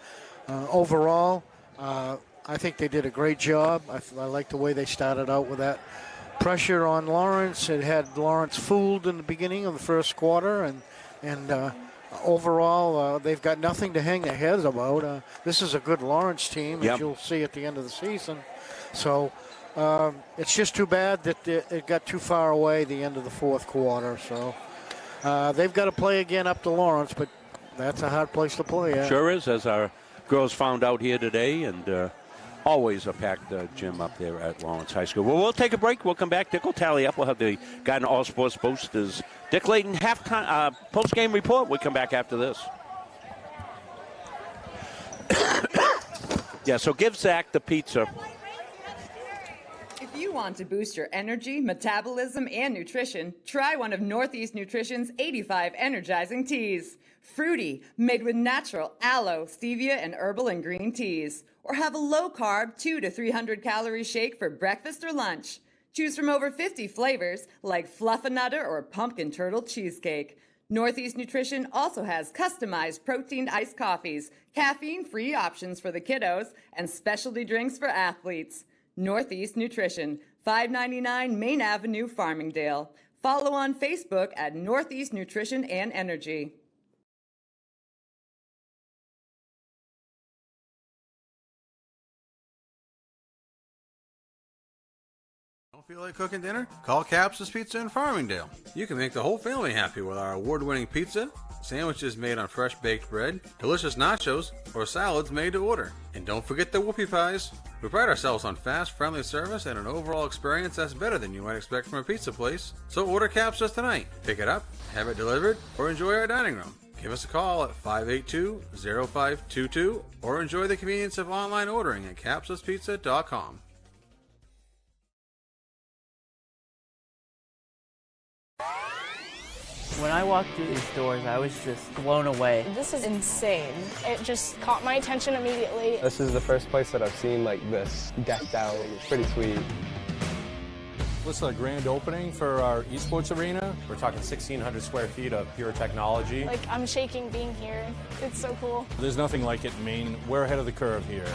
overall, I think they did a great job. I like the way they started out with that pressure on Lawrence. It had Lawrence fooled in the beginning of the first quarter, and overall, they've got nothing to hang their heads about. This is a good Lawrence team, as you'll see at the end of the season. So it's just too bad that it got too far away the end of the fourth quarter. So they've got to play again up to Lawrence, but that's a hard place to play at. Sure is, as our girls found out here today, and always a packed gym up there at Lawrence High School. Well, we'll take a break. We'll come back. Dick will tally up. We'll have the Gardiner All Sports Posters Dick Layton halftime post-game report. We'll come back after this. Yeah, so give Zach the pizza. If you want to boost your energy, metabolism, and nutrition, try one of Northeast Nutrition's 85 energizing teas. Fruity, made with natural aloe, stevia, and herbal and green teas. Or have a low-carb 200 to 300 calorie shake for breakfast or lunch. Choose from over 50 flavors like Fluffernutter or Pumpkin Turtle Cheesecake. Northeast Nutrition also has customized protein iced coffees, caffeine-free options for the kiddos, and specialty drinks for athletes. Northeast Nutrition, 599 Main Avenue, Farmingdale. Follow on Facebook at Northeast Nutrition and Energy. Don't feel like cooking dinner? Call Capsa's Pizza in Farmingdale. You can make the whole family happy with our award-winning pizza, sandwiches made on fresh baked bread, delicious nachos, or salads made to order. And don't forget the whoopie pies. We pride ourselves on fast, friendly service and an overall experience that's better than you might expect from a pizza place. So order Capsa's tonight. Pick it up, have it delivered, or enjoy our dining room. Give us a call at 582-0522 or enjoy the convenience of online ordering at capsaspizza.com. When I walked through these doors, I was just blown away. This is insane. It just caught my attention immediately. This is the first place that I've seen like this decked out. It's pretty sweet. This is a grand opening for our esports arena. We're talking 1,600 square feet of pure technology. Like, I'm shaking being here. It's so cool. There's nothing like it in Maine. We're ahead of the curve here.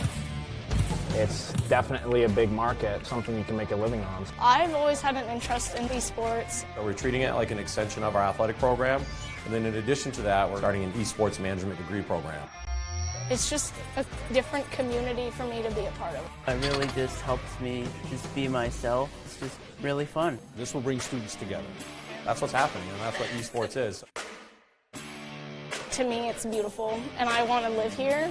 It's definitely a big market, something you can make a living on. I've always had an interest in esports. So we're treating it like an extension of our athletic program. And then in addition to that, we're starting an esports management degree program. It's just a different community for me to be a part of. It really just helps me just be myself. It's just really fun. This will bring students together. That's what's happening, and that's what esports is. To me, it's beautiful, and I want to live here.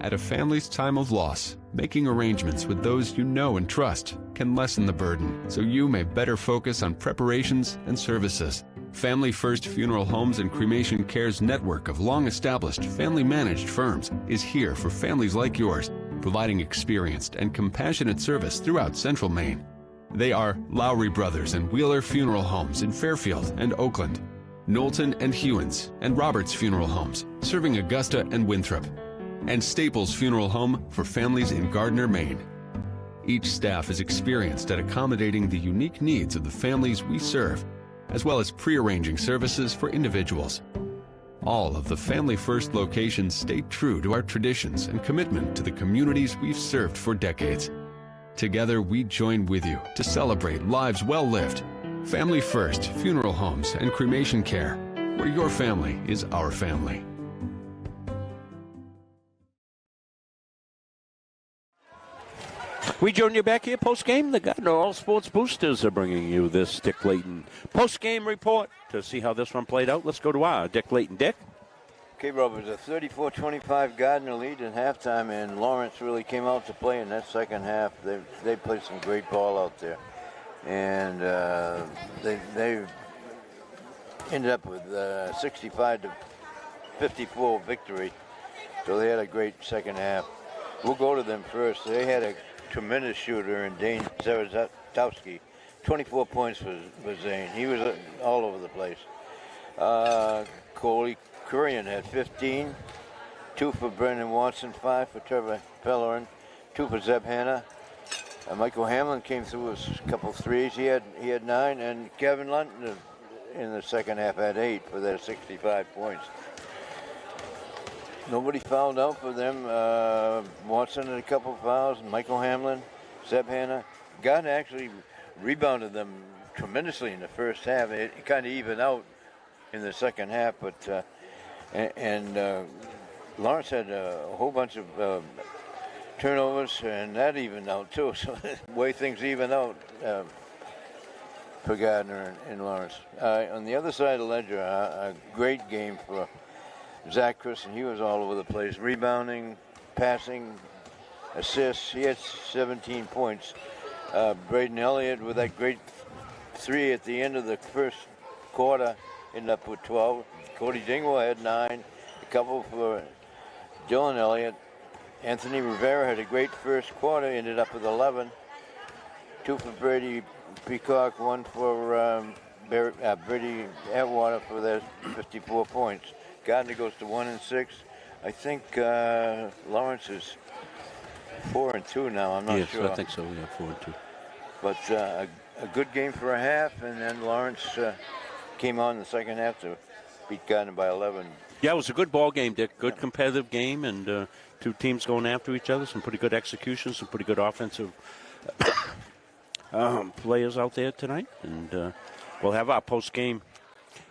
At a family's time of loss, making arrangements with those you know and trust can lessen the burden, so you may better focus on preparations and services. Family First Funeral Homes and Cremation Care's network of long-established, family-managed firms is here for families like yours, providing experienced and compassionate service throughout Central Maine. They are Lowry Brothers and Wheeler Funeral Homes in Fairfield and Oakland, Knowlton and Hewins and Roberts Funeral Homes, serving Augusta and Winthrop, and Staples Funeral Home for families in Gardiner, Maine. Each staff is experienced at accommodating the unique needs of the families we serve, as well as pre-arranging services for individuals. All of the Family First locations stay true to our traditions and commitment to the communities we've served for decades. Together, we join with you to celebrate lives well lived Family First Funeral Homes and Cremation Care, where your family is our family. We join you back here post-game. The Gardiner All Sports Boosters are bringing you this Dick Layton post-game report to see how this one played out. Let's go to our Dick Layton. Dick? Okay, Rob, it was a 34-25 Gardiner lead in halftime, and Lawrence really came out to play in that second half. They played some great ball out there, and they ended up with 65-54 victory. So they had a great second half. We'll go to them first. They had a tremendous shooter in Dane Zarazatowski. 24 points for Zane. He was all over the place. Coley Kurian had 15. 2 for Brendan Watson, 5 for Trevor Pellerin, 2 for Zeb Hanna. Michael Hamlin came through with a couple of threes. He had 9, and Kevin Lunton in the second half had 8 for their 65 points. Nobody fouled out for them. Watson had a couple of fouls, and Michael Hamlin, Zeb Hanna. Gardner actually rebounded them tremendously in the first half. It kind of evened out in the second half, but Lawrence had a whole bunch of turnovers, and that evened out too. So the way things even out for Gardner and Lawrence. On the other side of the ledger, a great game for Zach Christian. He was all over the place, rebounding, passing, assists. He had 17 points. Braden Elliott with that great 3 at the end of the first quarter ended up with 12. Cody Dingwall had 9. A couple for Dylan Elliott. Anthony Rivera had a great first quarter, ended up with 11. 2 for Brady Peacock, 1 for Brady Atwater for their 54 points. Gardner goes to 1-6. I think Lawrence is 4-2 now. I'm not sure. Yes, I think so. Yeah, 4-2. But a good game for a half, and then Lawrence came on in the second half to beat Gardner by 11. Yeah, it was a good ball game, Dick. Good competitive game, and 2 teams going after each other. Some pretty good execution, some pretty good offensive players out there tonight. And we'll have our post-game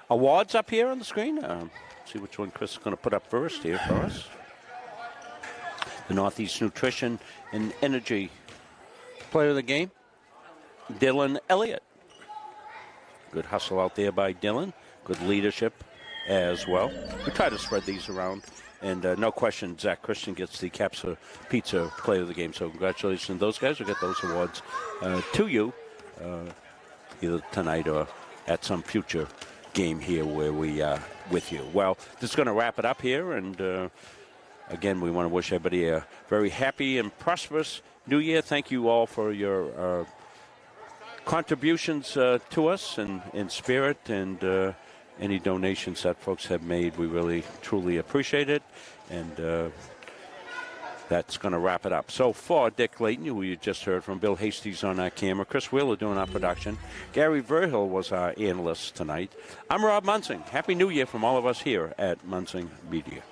awards up here on the screen. See which one Chris is going to put up first here for us. The Northeast Nutrition and Energy Player of the Game, Dylan Elliott. Good hustle out there by Dylan. Good leadership as well. We try to spread these around. And no question, Zach Christian gets the Capsa Pizza Player of the Game. So congratulations to those guys. We'll get those awards to you either tonight or at some future game here where we are with you. Well, this is going to wrap it up here. And again, we want to wish everybody a very happy and prosperous New Year. Thank you all for your contributions to us and in spirit, and any donations that folks have made. We really, truly appreciate it. And that's going to wrap it up. So for Dick Layton, who you just heard from, Bill Hastie's on our camera, Chris Wheeler doing our production, Gary Verhill was our analyst tonight. I'm Rob Munsing. Happy New Year from all of us here at Munsing Media.